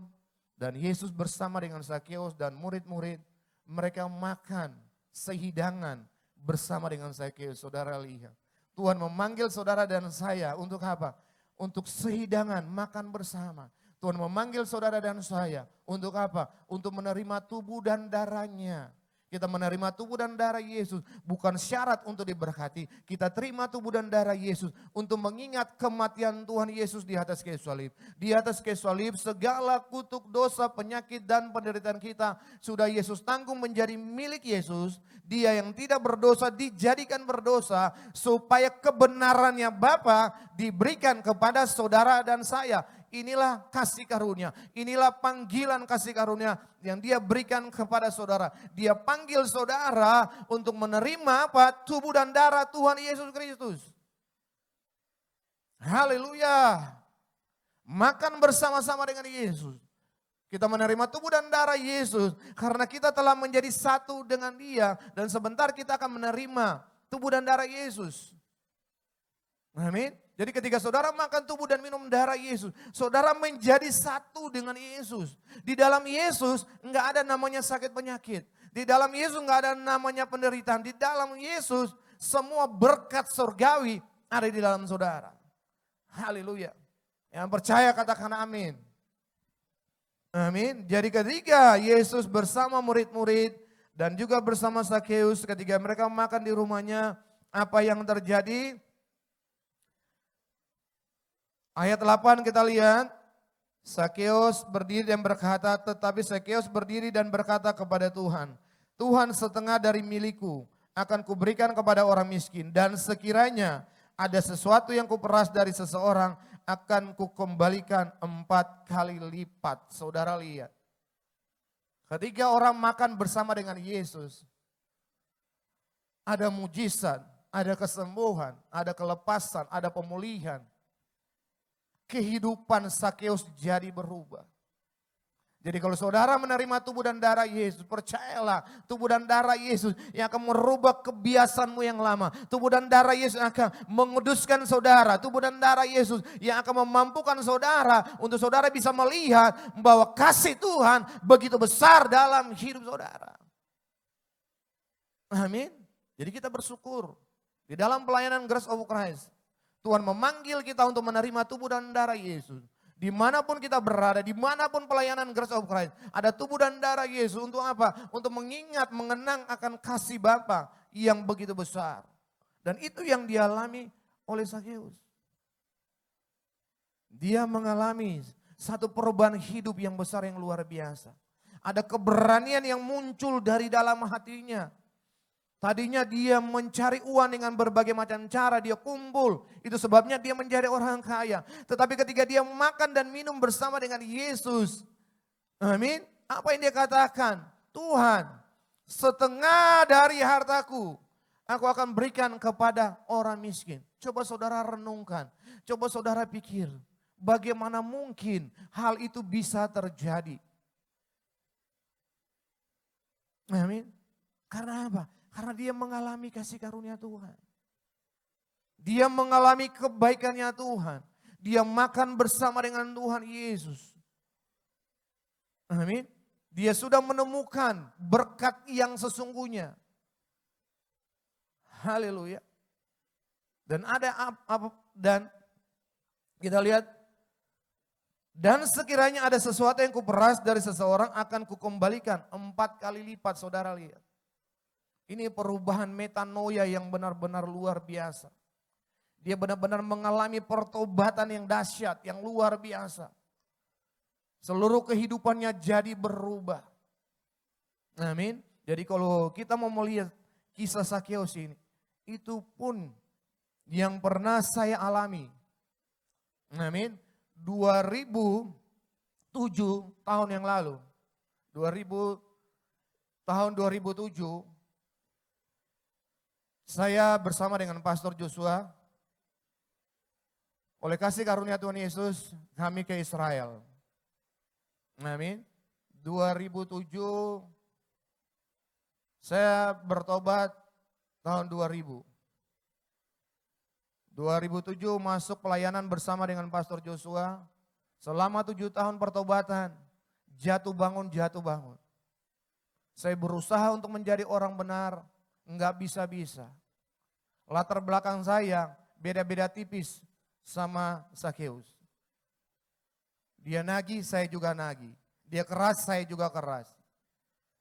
Dan Yesus bersama dengan Sakeus dan murid-murid, mereka makan sehidangan bersama dengan Sakeus. Saudara lihat, Tuhan memanggil saudara dan saya untuk apa? Untuk sehidangan, makan bersama. Tuhan memanggil saudara dan saya. Untuk apa? Untuk menerima tubuh dan darahnya. Kita menerima tubuh dan darah Yesus bukan syarat untuk diberkati. Kita terima tubuh dan darah Yesus untuk mengingat kematian Tuhan Yesus di atas kayu salib. Di atas kayu salib segala kutuk dosa, penyakit dan penderitaan kita sudah Yesus tanggung menjadi milik Yesus. Dia yang tidak berdosa dijadikan berdosa supaya kebenarannya Bapa diberikan kepada saudara dan saya. Inilah kasih karunia, inilah panggilan kasih karunia yang dia berikan kepada saudara. Dia panggil saudara untuk menerima apa? Tubuh dan darah Tuhan Yesus Kristus. Haleluya. Makan bersama-sama dengan Yesus. Kita menerima tubuh dan darah Yesus karena kita telah menjadi satu dengan Dia. Dan sebentar kita akan menerima tubuh dan darah Yesus. Amin. Jadi ketika saudara makan tubuh dan minum darah Yesus, saudara menjadi satu dengan Yesus. Di dalam Yesus enggak ada namanya sakit penyakit. Di dalam Yesus enggak ada namanya penderitaan. Di dalam Yesus semua berkat surgawi ada di dalam saudara. Haleluya. Yang percaya katakan amin. Amin. Jadi ketika Yesus bersama murid-murid dan juga bersama Sakeus ketika mereka makan di rumahnya, apa yang terjadi? Ayat 8 kita lihat, Sakeus berdiri dan berkata, tetapi Sakeus berdiri dan berkata kepada Tuhan, Tuhan, setengah dari milikku akan kuberikan kepada orang miskin, dan sekiranya ada sesuatu yang kuperas dari seseorang akan kukembalikan 4 kali lipat. Saudara lihat, ketika orang makan bersama dengan Yesus, ada mujizat, ada kesembuhan, ada kelepasan, ada pemulihan. Kehidupan Sakeus jadi berubah. Jadi kalau saudara menerima tubuh dan darah Yesus, percayalah tubuh dan darah Yesus yang akan merubah kebiasaanmu yang lama. Tubuh dan darah Yesus akan menguduskan saudara. Tubuh dan darah Yesus yang akan memampukan saudara untuk saudara bisa melihat bahwa kasih Tuhan begitu besar dalam hidup saudara. Amin. Jadi kita bersyukur di dalam pelayanan Grace of Christ. Tuhan memanggil kita untuk menerima tubuh dan darah Yesus. Dimanapun kita berada, dimanapun pelayanan Grace of Christ. Ada tubuh dan darah Yesus untuk apa? Untuk mengingat, mengenang akan kasih Bapa yang begitu besar. Dan itu yang dialami oleh Sakeus. Dia mengalami satu perubahan hidup yang besar yang luar biasa. Ada keberanian yang muncul dari dalam hatinya. Tadinya dia mencari uang dengan berbagai macam cara, dia kumpul. Itu sebabnya dia menjadi orang kaya. Tetapi ketika dia makan dan minum bersama dengan Yesus. Amin. Apa yang dia katakan? Tuhan, setengah dari hartaku aku akan berikan kepada orang miskin. Coba saudara renungkan. Coba saudara pikir. Bagaimana mungkin hal itu bisa terjadi? Amin. Karena apa? Karena dia mengalami kasih karunia Tuhan. Dia mengalami kebaikannya Tuhan. Dia makan bersama dengan Tuhan Yesus. Amin. Dia sudah menemukan berkat yang sesungguhnya. Haleluya. Dan dan kita lihat. Dan sekiranya ada sesuatu yang kuperas dari seseorang akan kukembalikan 4 kali lipat. Saudara lihat. Ini perubahan metanoia yang benar-benar luar biasa. Dia benar-benar mengalami pertobatan yang dahsyat, yang luar biasa. Seluruh kehidupannya jadi berubah. Amin. Jadi kalau kita mau melihat kisah Sakeus ini, itu pun yang pernah saya alami. Amin. 2007 tahun yang lalu. Tahun 2007. Saya bersama dengan Pastor Joshua, oleh kasih karunia Tuhan Yesus, kami ke Israel. Amin. 2007, saya bertobat tahun 2000. 2007 masuk pelayanan bersama dengan Pastor Joshua. Selama 7 tahun pertobatan, jatuh bangun. Saya berusaha untuk menjadi orang benar. Enggak bisa-bisa. Latar belakang saya beda-beda tipis sama Sakeus. Dia nagih, saya juga nagih. Dia keras, saya juga keras.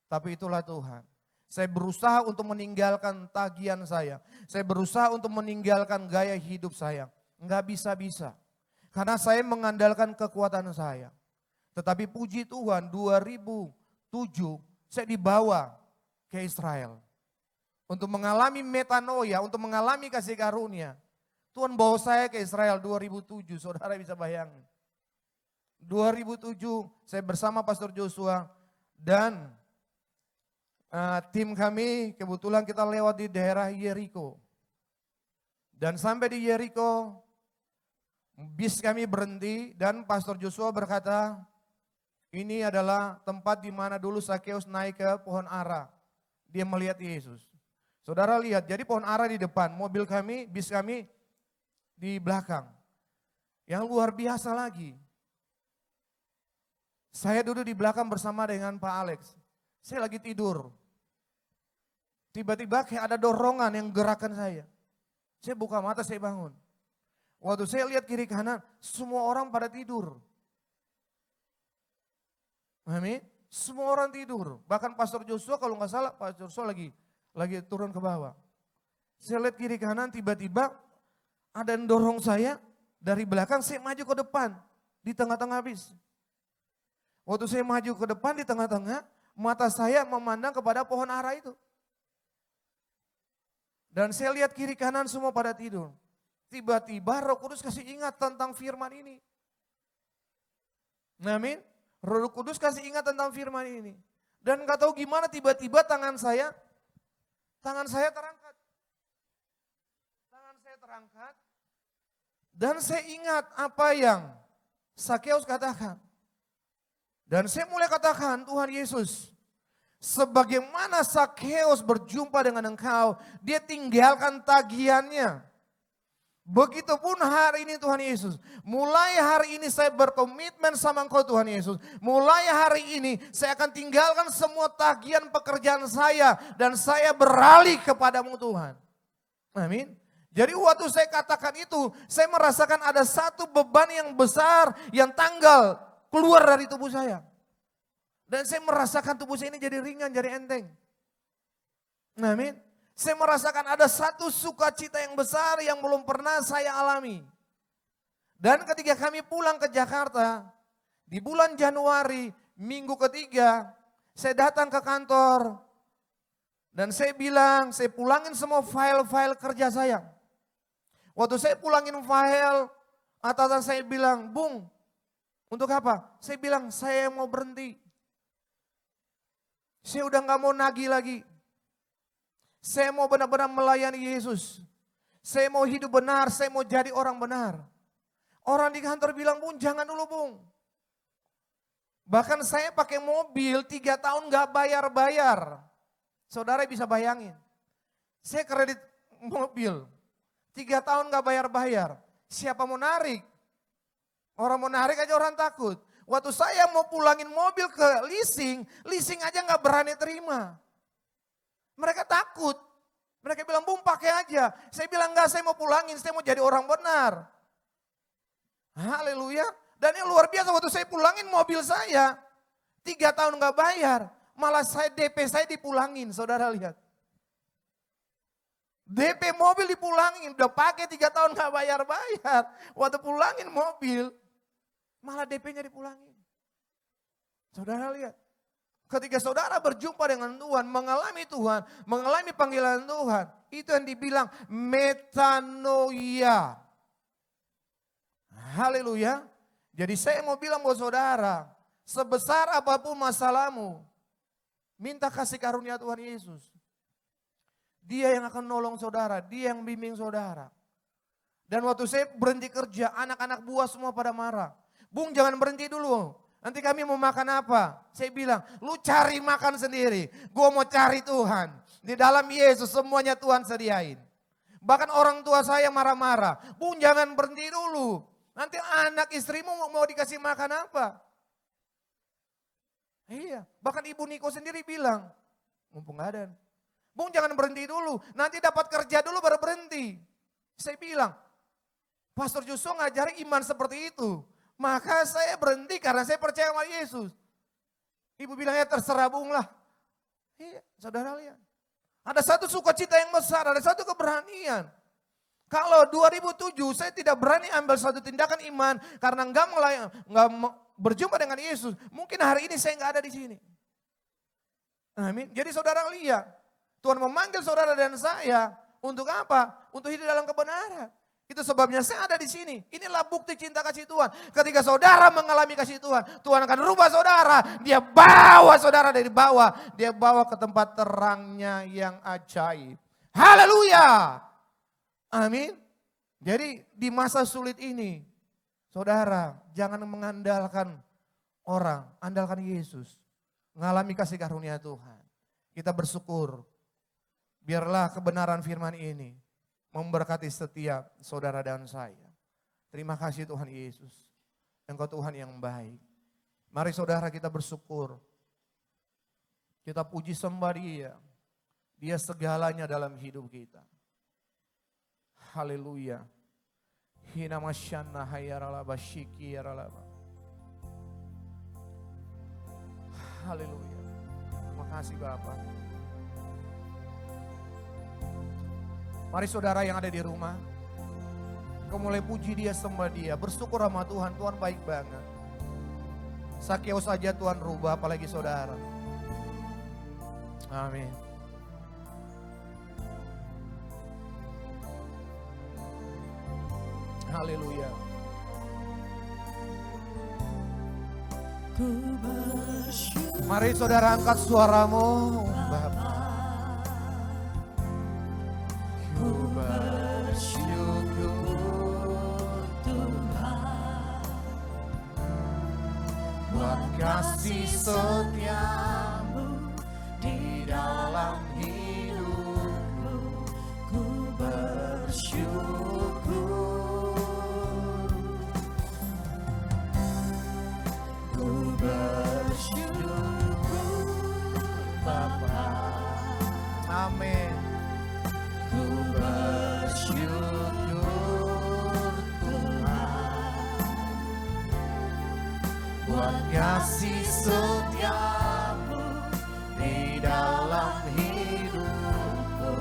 Tapi itulah Tuhan. Saya berusaha untuk meninggalkan tagihan saya. Saya berusaha untuk meninggalkan gaya hidup saya. Enggak bisa-bisa. Karena saya mengandalkan kekuatan saya. Tetapi puji Tuhan 2007 saya dibawa ke Israel. Untuk mengalami metanoia, untuk mengalami kasih karunia. Tuhan bawa saya ke Israel 2007, saudara bisa bayangin. 2007 saya bersama Pastor Joshua dan tim kami kebetulan kita lewat di daerah Yeriko. Dan sampai di Yeriko, bis kami berhenti dan Pastor Joshua berkata, ini adalah tempat di mana dulu Sakeus naik ke pohon ara. Dia melihat Yesus. Saudara lihat, jadi pohon ara di depan, mobil kami, bis kami di belakang. Yang luar biasa lagi. Saya duduk di belakang bersama dengan Pak Alex. Saya lagi tidur. Tiba-tiba kayak ada dorongan yang gerakan saya. Saya buka mata, saya bangun. Waktu saya lihat kiri kanan, semua orang pada tidur. Amin. Semua orang tidur. Bahkan Pastor Joshua kalau nggak salah, Pastor Joshua lagi turun ke bawah. Saya lihat kiri kanan, tiba-tiba ada yang dorong saya dari belakang, saya maju ke depan di tengah-tengah bis. Waktu saya maju ke depan di tengah-tengah, mata saya memandang kepada pohon ara itu. Dan saya lihat kiri kanan semua pada tidur. Tiba-tiba Roh Kudus kasih ingat tentang firman ini. Amin. Roh Kudus kasih ingat tentang firman ini. Dan gak tahu gimana tiba-tiba tangan saya terangkat. Tangan saya terangkat. Dan saya ingat apa yang Sakeus katakan. Dan saya mulai katakan, Tuhan Yesus, sebagaimana Sakeus berjumpa dengan Engkau, dia tinggalkan tagihannya. Begitupun hari ini Tuhan Yesus, mulai hari ini saya berkomitmen sama Engkau Tuhan Yesus. Mulai hari ini saya akan tinggalkan semua tagihan pekerjaan saya dan saya beralih kepadamu Tuhan. Amin. Jadi waktu saya katakan itu, saya merasakan ada satu beban yang besar yang tanggal keluar dari tubuh saya. Dan saya merasakan tubuh saya ini jadi ringan, jadi enteng. Amin. Saya merasakan ada satu sukacita yang besar yang belum pernah saya alami. Dan ketika kami pulang ke Jakarta, di bulan Januari, minggu ketiga, saya datang ke kantor. Dan saya bilang, saya pulangin semua file-file kerja saya. Waktu saya pulangin file, atasan saya bilang, Bung, untuk apa? Saya bilang, saya mau berhenti. Saya udah gak mau nagih lagi. Saya mau benar-benar melayani Yesus. Saya mau hidup benar, saya mau jadi orang benar. Orang di kantor bilang, Bung jangan dulu Bung. Bahkan saya pakai mobil 3 tahun gak bayar-bayar. Saudara bisa bayangin. Saya kredit mobil 3 tahun gak bayar-bayar. Siapa mau narik? Orang mau narik aja orang takut. Waktu saya mau pulangin mobil ke leasing aja gak berani terima. Mereka takut. Mereka bilang, Bung pakai aja. Saya bilang enggak, saya mau pulangin, saya mau jadi orang benar. Haleluya. Dan yang luar biasa waktu saya pulangin mobil saya, 3 tahun gak bayar. Malah DP saya dipulangin, saudara lihat. DP mobil dipulangin, udah pakai 3 tahun gak bayar-bayar. Waktu pulangin mobil, malah DP-nya dipulangin. Saudara lihat. Ketika saudara berjumpa dengan Tuhan, mengalami panggilan Tuhan, itu yang dibilang metanoia. Haleluya. Jadi saya mau bilang buat saudara, sebesar apapun masalahmu, minta kasih karunia Tuhan Yesus. Dia yang akan nolong saudara, dia yang bimbing saudara. Dan waktu saya berhenti kerja, anak-anak buah semua pada marah. Bung jangan berhenti dulu. Nanti kami mau makan apa? Saya bilang, lu cari makan sendiri. Gue mau cari Tuhan. Di dalam Yesus semuanya Tuhan sediain. Bahkan orang tua saya marah-marah. Bung jangan berhenti dulu. Nanti anak istrimu mau dikasih makan apa? Iya, bahkan Ibu Niko sendiri bilang, mumpung gak ada. Bung jangan berhenti dulu. Nanti dapat kerja dulu baru berhenti. Saya bilang, Pastor Joshua ngajari iman seperti itu. Maka saya berhenti karena saya percaya sama Yesus. Ibu bilangnya terserah Bung lah. Iya, saudara lihat. Ada satu sukacita yang besar, ada satu keberanian. Kalau 2007 saya tidak berani ambil satu tindakan iman karena enggak berjumpa dengan Yesus. Mungkin hari ini saya enggak ada di sini. Amin. Jadi saudara lihat, Tuhan memanggil saudara dan saya untuk apa? Untuk hidup dalam kebenaran. Itu sebabnya saya ada di sini. Inilah bukti cinta kasih Tuhan. Ketika saudara mengalami kasih Tuhan, Tuhan akan rubah saudara. Dia bawa saudara dari bawah. Dia bawa ke tempat terangnya yang ajaib. Haleluya. Amin. Jadi di masa sulit ini, saudara jangan mengandalkan orang. Andalkan Yesus. Mengalami kasih karunia Tuhan. Kita bersyukur. Biarlah kebenaran firman ini memberkati setiap saudara dan saya. Terima kasih Tuhan Yesus. Engkau Tuhan yang baik. Mari saudara kita bersyukur. Kita puji sembah Dia. Dia segalanya dalam hidup kita. Haleluya. Hina masyana hayaralaba syiki yaralaba. Haleluya. Terima kasih Bapak. Mari saudara yang ada di rumah, kau mulai puji Dia, sembah Dia, bersyukur sama Tuhan, Tuhan baik banget. Sakeus saja Tuhan rubah, apalagi saudara. Amin. Haleluya. Mari saudara angkat suaramu, Bapak. Kasih setiamu di dalam hidupku, ku bersyukur. Ku bersyukur Bapa. Amin. Ku bersyukur buat kasih setiamu di dalam hidupku.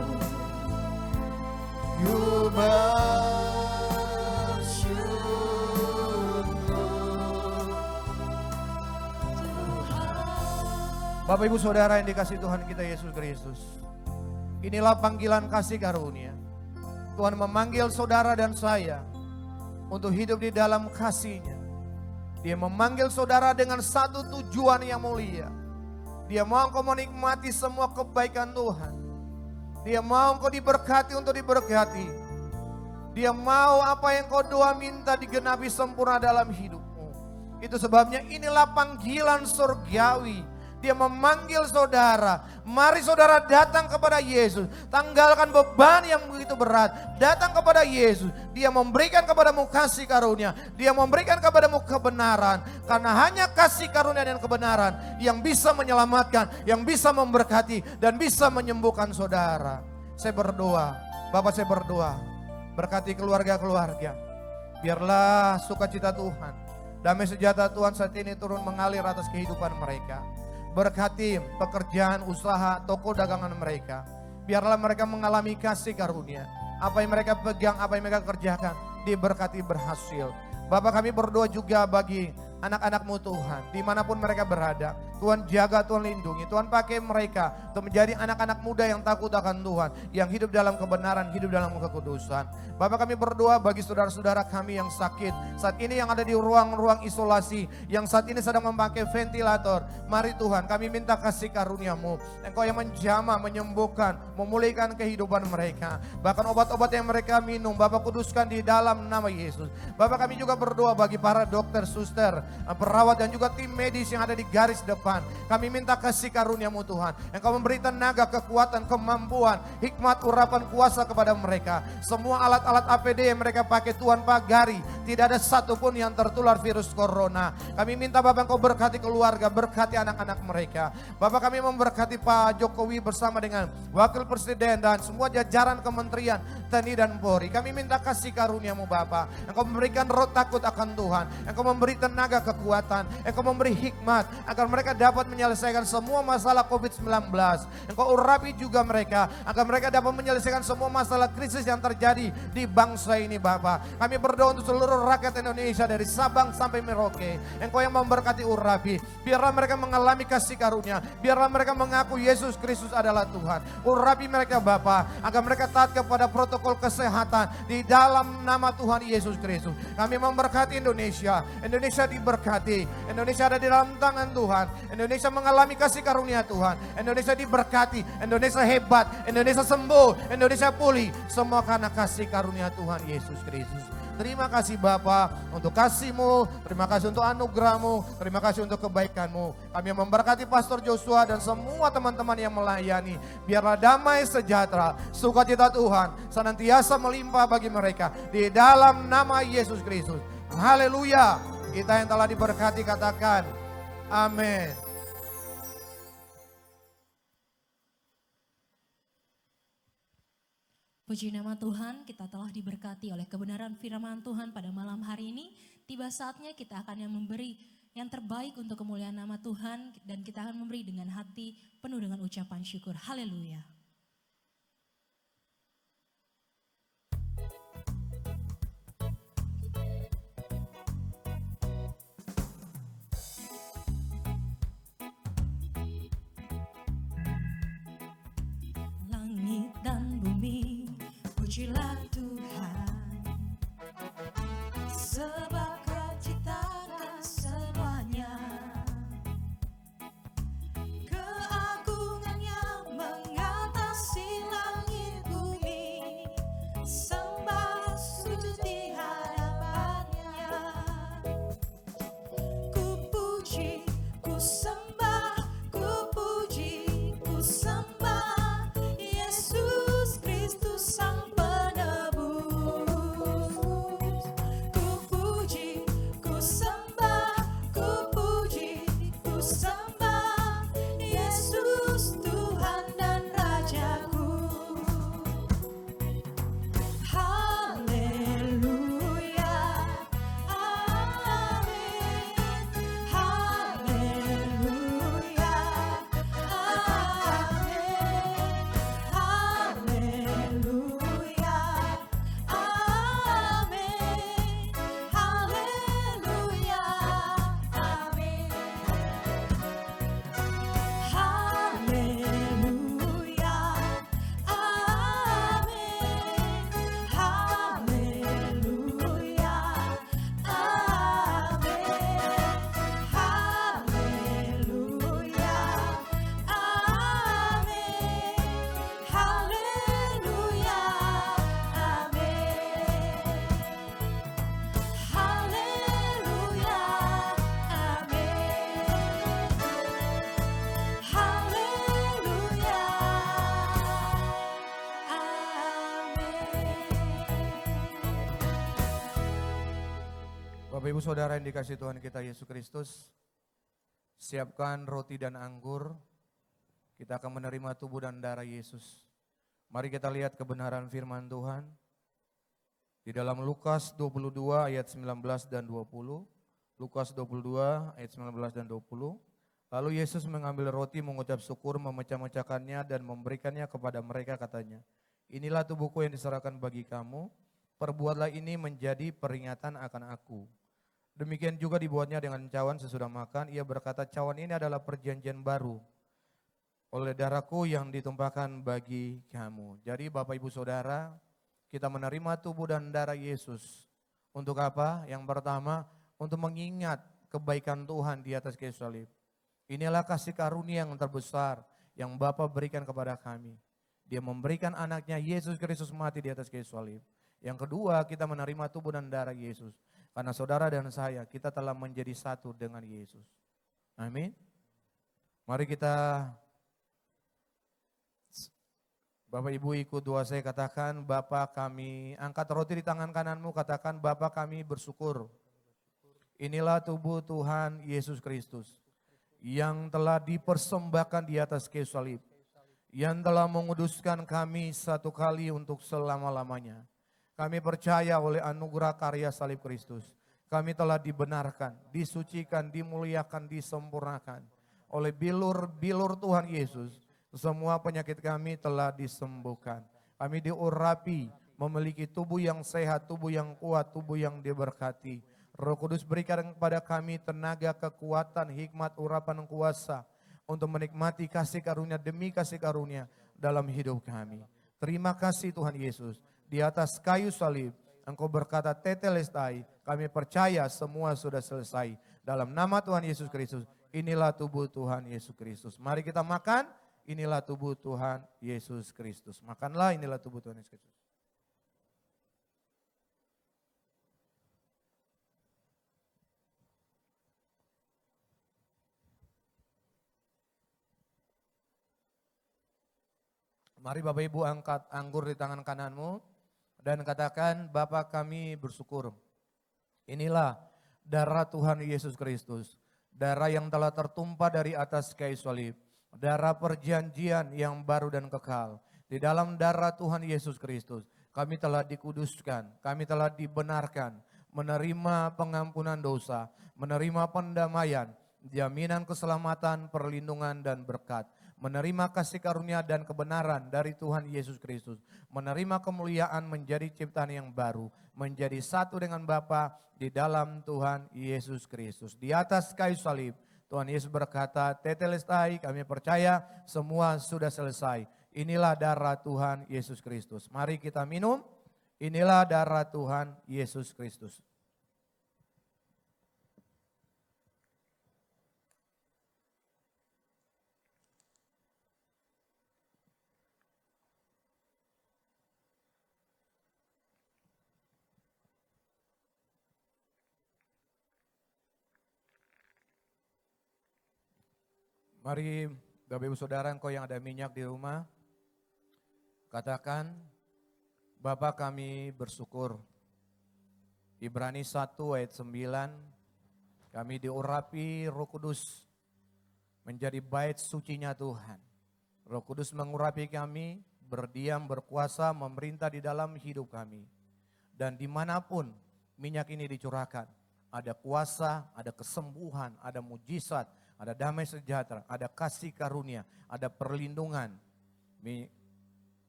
Ku bersyukur Tuhan. Bapak Ibu Saudara yang dikasihi Tuhan kita Yesus Kristus. Inilah panggilan kasih karunia. Tuhan memanggil saudara dan saya untuk hidup di dalam kasih-Nya. Dia memanggil saudara dengan satu tujuan yang mulia. Dia mau engkau menikmati semua kebaikan Tuhan. Dia mau engkau diberkati untuk diberkati. Dia mau apa yang kau doa minta digenapi sempurna dalam hidupmu. Itu sebabnya inilah panggilan surgawi. Dia memanggil saudara. Mari saudara datang kepada Yesus. Tanggalkan beban yang begitu berat. Datang kepada Yesus. Dia memberikan kepadamu kasih karunia. Dia memberikan kepadamu kebenaran. Karena hanya kasih karunia dan kebenaran yang bisa menyelamatkan, yang bisa memberkati dan bisa menyembuhkan saudara. Saya berdoa. Bapak saya berdoa. Berkati keluarga-keluarga. Biarlah sukacita Tuhan, damai sejahtera Tuhan saat ini turun mengalir atas kehidupan mereka. Berkati pekerjaan, usaha, toko dagangan mereka. Biarlah mereka mengalami kasih karunia. Apa yang mereka pegang, apa yang mereka kerjakan, diberkati berhasil. Bapak kami berdoa juga bagi anak-anak-Mu Tuhan, dimanapun mereka berada. Tuhan jaga, Tuhan lindungi, Tuhan pakai mereka untuk menjadi anak-anak muda yang takut akan Tuhan, yang hidup dalam kebenaran, hidup dalam kekudusan. Bapak kami berdoa bagi saudara-saudara kami yang sakit, saat ini yang ada di ruang-ruang isolasi, yang saat ini sedang memakai ventilator. Mari Tuhan kami minta kasih karunia-Mu, Engkau yang menjamah, menyembuhkan, memulihkan kehidupan mereka. Bahkan obat-obat yang mereka minum, Bapak kuduskan di dalam nama Yesus. Bapak kami juga berdoa bagi para dokter, suster, perawat dan juga tim medis yang ada di garis depan. depan. Kami minta kasih karunia-Mu Tuhan. Engkau memberi tenaga, kekuatan, kemampuan, hikmat, urapan, kuasa kepada mereka. Semua alat-alat APD yang mereka pakai Tuhan pagari. Tidak ada satupun yang tertular virus corona. Kami minta Bapak Engkau berkati keluarga, berkati anak-anak mereka. Bapak kami memberkati Pak Jokowi bersama dengan Wakil Presiden dan semua jajaran kementerian TNI dan Polri. Kami minta kasih karunia-Mu Bapa. Engkau memberikan roh takut akan Tuhan. Engkau memberi tenaga kekuatan. Engkau memberi hikmat agar mereka dapat menyelesaikan semua masalah COVID-19. Engkau urapi juga mereka agar mereka dapat menyelesaikan semua masalah krisis yang terjadi di bangsa ini Bapa. Kami berdoa untuk seluruh rakyat Indonesia dari Sabang sampai Merauke. Engkau yang memberkati urapi. Biarlah mereka mengalami kasih karunia. Biarlah mereka mengaku Yesus Kristus adalah Tuhan. Urapi mereka Bapa agar mereka taat kepada protokol kesehatan di dalam nama Tuhan Yesus Kristus. Kami memberkati Indonesia. Indonesia diberkati. Indonesia ada di dalam tangan Tuhan. Indonesia mengalami kasih karunia Tuhan. Indonesia diberkati. Indonesia hebat. Indonesia sembuh. Indonesia pulih. Semua karena kasih karunia Tuhan Yesus Kristus. Terima kasih Bapa untuk kasih-Mu, terima kasih untuk anugerah-Mu, terima kasih untuk kebaikan-Mu. Kami memberkati Pastor Joshua dan semua teman-teman yang melayani. Biarlah damai sejahtera, sukacita Tuhan senantiasa melimpah bagi mereka. Di dalam nama Yesus Kristus. Haleluya. Kita yang telah diberkati katakan amin. Puji nama Tuhan, kita telah diberkati oleh kebenaran firman Tuhan pada malam hari ini. Tiba saatnya kita akan memberi yang terbaik untuk kemuliaan nama Tuhan dan kita akan memberi dengan hati penuh dengan ucapan syukur. Haleluya. Langit dan bumi, pujilah Tuhan, sebab Kau ciptakan semuanya. Keagungannya mengatasi langit bumi, sembah sujud di hadapannya. Ku puji, ku sembah, ku puji, ku sembah Yesus Kristus Sang Penebus. Ku puji, ku sembah, ku puji, ku sembah Yesus Tuhan dan Rajaku. Haleluya, amin. Haleluya, amin. Haleluya, amin. Haleluya, amin. Haleluya, amin. Haleluya, Bapak Ibu Saudara yang dikasihi Tuhan kita Yesus Kristus, siapkan roti dan anggur, kita akan menerima tubuh dan darah Yesus. Mari kita lihat kebenaran firman Tuhan di dalam Lukas 22 ayat 19 dan 20. Lukas 22 ayat 19 dan 20. Lalu Yesus mengambil roti, mengucap syukur, memecah-mecahkannya dan memberikannya kepada mereka, katanya, inilah tubuhku yang diserahkan bagi kamu, perbuatlah ini menjadi peringatan akan aku. Demikian juga dibuatnya dengan cawan sesudah makan. Ia berkata, cawan ini adalah perjanjian baru oleh darahku yang ditumpahkan bagi kamu. Jadi Bapak Ibu Saudara, kita menerima tubuh dan darah Yesus. Untuk apa? Yang pertama, untuk mengingat kebaikan Tuhan di atas kayu salib. Inilah kasih karunia yang terbesar yang Bapa berikan kepada kami. Dia memberikan anaknya Yesus Kristus mati di atas kayu salib. Yang kedua, kita menerima tubuh dan darah Yesus. Karena saudara dan saya, kita telah menjadi satu dengan Yesus. Amin. Mari kita, Bapak Ibu ikut doa saya, katakan, Bapa kami, angkat roti di tangan kananmu, katakan, Bapa kami bersyukur. Inilah tubuh Tuhan Yesus Kristus yang telah dipersembahkan di atas kayu salib, yang telah menguduskan kami satu kali untuk selama-lamanya. Kami percaya oleh anugerah karya salib Kristus, kami telah dibenarkan, disucikan, dimuliakan, disempurnakan. Oleh bilur Tuhan Yesus, semua penyakit kami telah disembuhkan. Kami diurapi, memiliki tubuh yang sehat, tubuh yang kuat, tubuh yang diberkati. Roh Kudus berikan kepada kami tenaga, kekuatan, hikmat, urapan, kuasa untuk menikmati kasih karunia demi kasih karunia dalam hidup kami. Terima kasih Tuhan Yesus. Di atas kayu salib, Engkau berkata, tetelestai, kami percaya semua sudah selesai. Dalam nama Tuhan Yesus Kristus, inilah tubuh Tuhan Yesus Kristus. Mari kita makan, inilah tubuh Tuhan Yesus Kristus. Makanlah, inilah tubuh Tuhan Yesus Kristus. Mari Bapak Ibu angkat anggur di tangan kananmu dan katakan, Bapa kami bersyukur. Inilah darah Tuhan Yesus Kristus, darah yang telah tertumpah dari atas kayu salib, darah perjanjian yang baru dan kekal. Di dalam darah Tuhan Yesus Kristus, kami telah dikuduskan, kami telah dibenarkan, menerima pengampunan dosa, menerima pendamaian, jaminan keselamatan, perlindungan dan berkat. Menerima kasih karunia dan kebenaran dari Tuhan Yesus Kristus. Menerima kemuliaan menjadi ciptaan yang baru. Menjadi satu dengan Bapa di dalam Tuhan Yesus Kristus. Di atas kayu salib, Tuhan Yesus berkata, tetelestai, kami percaya semua sudah selesai. Inilah darah Tuhan Yesus Kristus. Mari kita minum. Inilah darah Tuhan Yesus Kristus. Mari Bapak Ibu Saudara, engkau yang ada minyak di rumah, katakan, Bapa kami bersyukur. Ibrani 1 ayat 9, kami diurapi Roh Kudus menjadi bait sucinya Tuhan. Roh Kudus mengurapi kami, berdiam, berkuasa, memerintah di dalam hidup kami. Dan dimanapun minyak ini dicurahkan, ada kuasa, ada kesembuhan, ada mujizat, ada damai sejahtera, ada kasih karunia, ada perlindungan.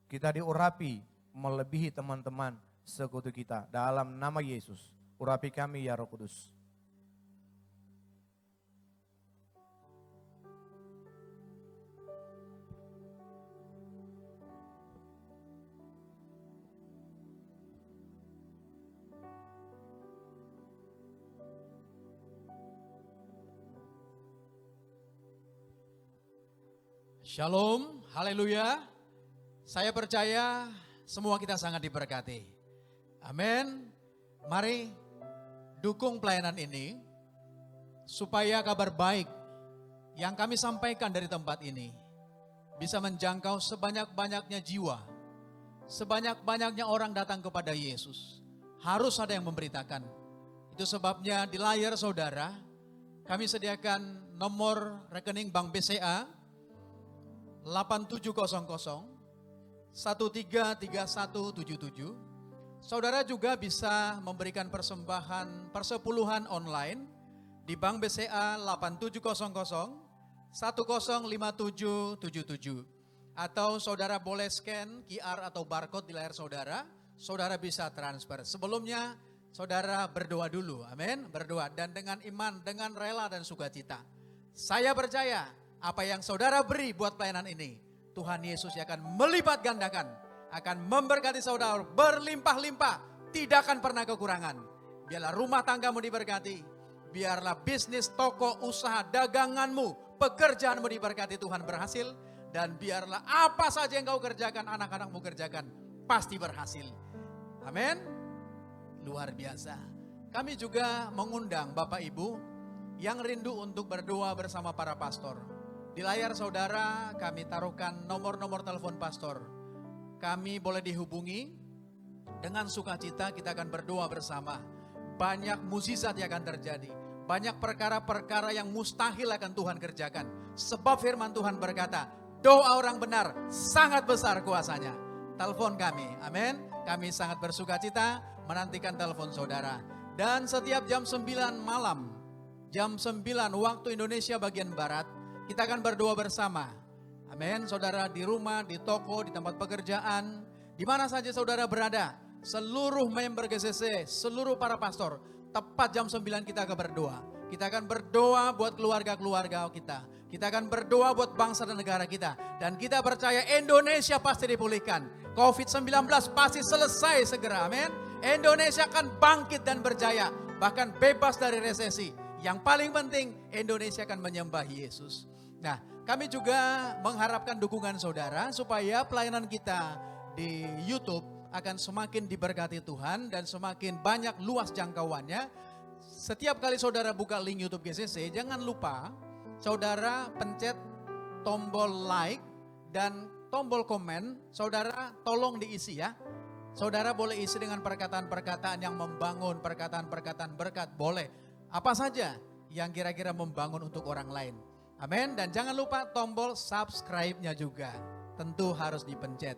Kita diurapi melebihi teman-teman sekutu kita. Dalam nama Yesus, urapi kami ya Roh Kudus. Shalom, haleluya. Saya percaya semua kita sangat diberkati. Amin. Mari dukung pelayanan ini supaya kabar baik yang kami sampaikan dari tempat ini bisa menjangkau sebanyak-banyaknya jiwa, sebanyak-banyaknya orang datang kepada Yesus. Harus ada yang memberitakan. Itu sebabnya di layar saudara kami sediakan nomor rekening Bank BCA 8700 133177. Saudara juga bisa memberikan persembahan persepuluhan online di Bank BCA 8700 105777. Atau saudara boleh scan QR atau barcode di layar saudara, saudara bisa transfer. Sebelumnya saudara berdoa dulu, amin, berdoa dan dengan iman, dengan rela dan sukacita. Saya percaya apa yang saudara beri buat pelayanan ini, Tuhan Yesus akan melipat gandakan, akan memberkati saudara berlimpah-limpah, tidak akan pernah kekurangan. Biarlah rumah tanggamu diberkati, biarlah bisnis, toko, usaha, daganganmu, pekerjaanmu diberkati, Tuhan berhasil. Dan biarlah apa saja yang kau kerjakan, anak-anakmu kerjakan, pasti berhasil. Amin. Luar biasa. Kami juga mengundang Bapak Ibu yang rindu untuk berdoa bersama para pastor. Di layar saudara kami taruhkan nomor-nomor telepon pastor. Kami boleh dihubungi, dengan sukacita kita akan berdoa bersama. Banyak mukjizat yang akan terjadi. Banyak perkara-perkara yang mustahil akan Tuhan kerjakan. Sebab firman Tuhan berkata, doa orang benar sangat besar kuasanya. Telepon kami, amin. Kami sangat bersukacita menantikan telepon saudara. Dan setiap jam 9 malam, jam 9 waktu Indonesia bagian Barat, kita akan berdoa bersama. Amin. Saudara di rumah, di toko, di tempat pekerjaan, di mana saja saudara berada, seluruh member GCC, seluruh para pastor, tepat jam 9 kita akan berdoa. Kita akan berdoa buat keluarga-keluarga kita. Kita akan berdoa buat bangsa dan negara kita. Dan kita percaya Indonesia pasti dipulihkan. COVID-19 pasti selesai segera, amin. Indonesia akan bangkit dan berjaya, bahkan bebas dari resesi. Yang paling penting, Indonesia akan menyembah Yesus. Nah, kami juga mengharapkan dukungan saudara supaya pelayanan kita di YouTube akan semakin diberkati Tuhan dan semakin banyak luas jangkauannya. Setiap kali saudara buka link YouTube GCC, jangan lupa saudara pencet tombol like dan tombol komen. Saudara tolong diisi ya. Saudara boleh isi dengan perkataan-perkataan yang membangun, perkataan-perkataan berkat, boleh. Apa saja yang kira-kira membangun untuk orang lain. Amin. Dan jangan lupa tombol subscribe-nya juga. Tentu harus dipencet.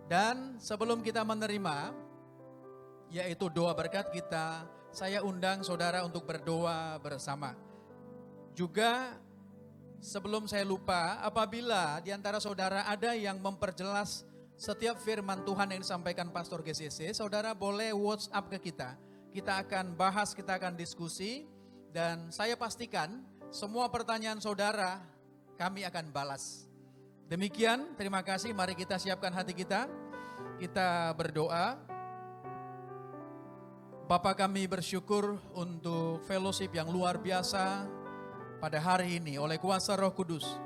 Dan sebelum kita menerima, yaitu doa berkat kita, saya undang saudara untuk berdoa bersama. Juga sebelum saya lupa, apabila di antara saudara ada yang memperjelas setiap firman Tuhan yang disampaikan Pastor GCC, saudara boleh WhatsApp ke kita. Kita akan bahas, kita akan diskusi, dan saya pastikan semua pertanyaan saudara kami akan balas. Demikian, terima kasih. Mari kita siapkan hati kita. Kita berdoa. Bapa, kami bersyukur untuk fellowship yang luar biasa pada hari ini. Oleh kuasa Roh Kudus,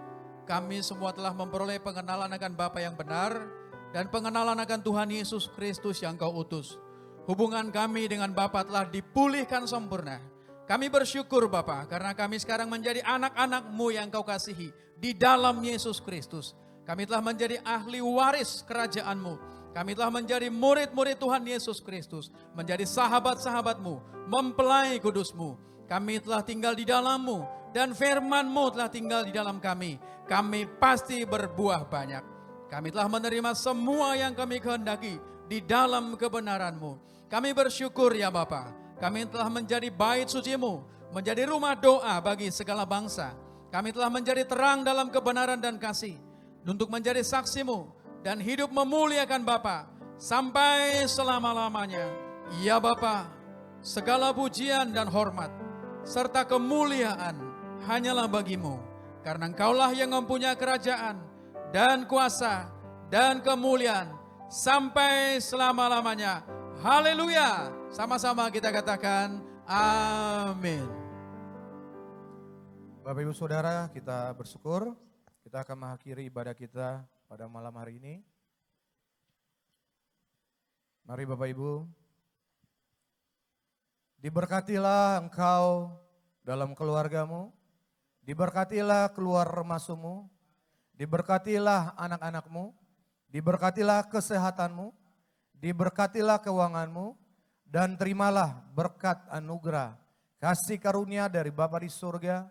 kami semua telah memperoleh pengenalan akan Bapa yang benar dan pengenalan akan Tuhan Yesus Kristus yang Kau utus. Hubungan kami dengan Bapa telah dipulihkan sempurna. Kami bersyukur Bapa karena kami sekarang menjadi anak-anak-Mu yang Kau kasihi di dalam Yesus Kristus. Kami telah menjadi ahli waris kerajaan-Mu. Kami telah menjadi murid-murid Tuhan Yesus Kristus. Menjadi sahabat-sahabat-Mu, mempelai kudus-Mu. Kami telah tinggal di dalam-Mu dan firman-Mu telah tinggal di dalam kami. Kami pasti berbuah banyak. Kami telah menerima semua yang kami kehendaki di dalam kebenaran-Mu. Kami bersyukur ya Bapa. Kami telah menjadi bait suci-Mu, menjadi rumah doa bagi segala bangsa. Kami telah menjadi terang dalam kebenaran dan kasih, untuk menjadi saksi-Mu dan hidup memuliakan Bapa sampai selama-lamanya. Ya Bapa, segala pujian dan hormat serta kemuliaan hanyalah bagi-Mu, karena Engkaulah yang mempunyai kerajaan dan kuasa dan kemuliaan sampai selama-lamanya. Haleluya. Sama-sama kita katakan amin. Bapak Ibu Saudara, kita bersyukur. Kita akan mengakhiri ibadah kita pada malam hari ini. Mari Bapak Ibu, diberkatilah engkau dalam keluargamu, diberkatilah keluar masukmu, diberkatilah anak-anakmu, diberkatilah kesehatanmu, diberkatilah keuanganmu, dan terimalah berkat anugerah, kasih karunia dari Bapa di surga,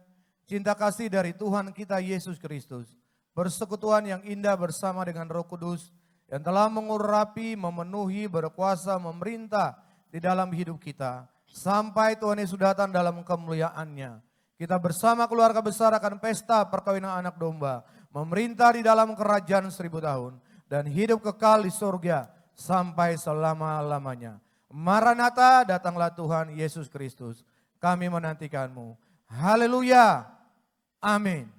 cinta kasih dari Tuhan kita Yesus Kristus, persekutuan yang indah bersama dengan Roh Kudus yang telah mengurapi, memenuhi, berkuasa, memerintah di dalam hidup kita sampai Tuhan Yesus datang dalam kemuliaannya. Kita bersama keluarga besar akan pesta perkawinan anak domba, memerintah di dalam kerajaan 1000 tahun dan hidup kekal di surga sampai selama-lamanya. Maranatha, datanglah Tuhan Yesus Kristus. Kami menantikan-Mu. Haleluya. Amin.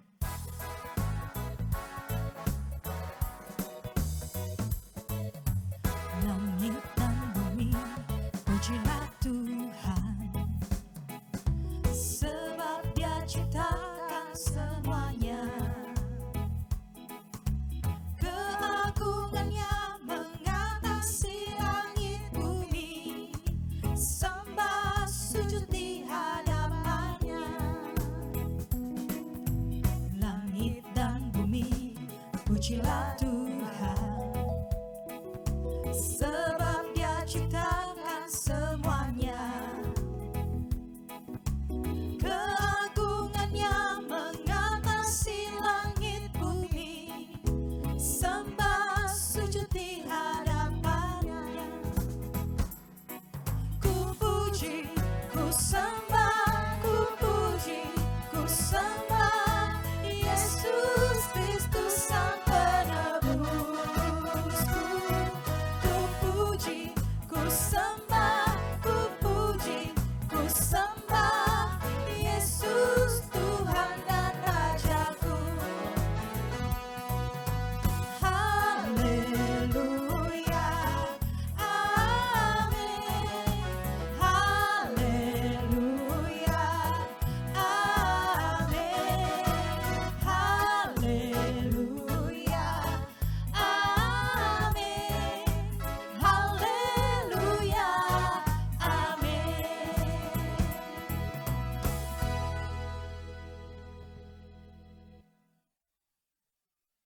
Langit dan bumi, pujilah Tuhan, sebab Dia ciptakan semuanya. Keagungannya mengatasi langit bumi, sembah sujud di hadapannya. di hadapannya. Ku puji, ku sembah.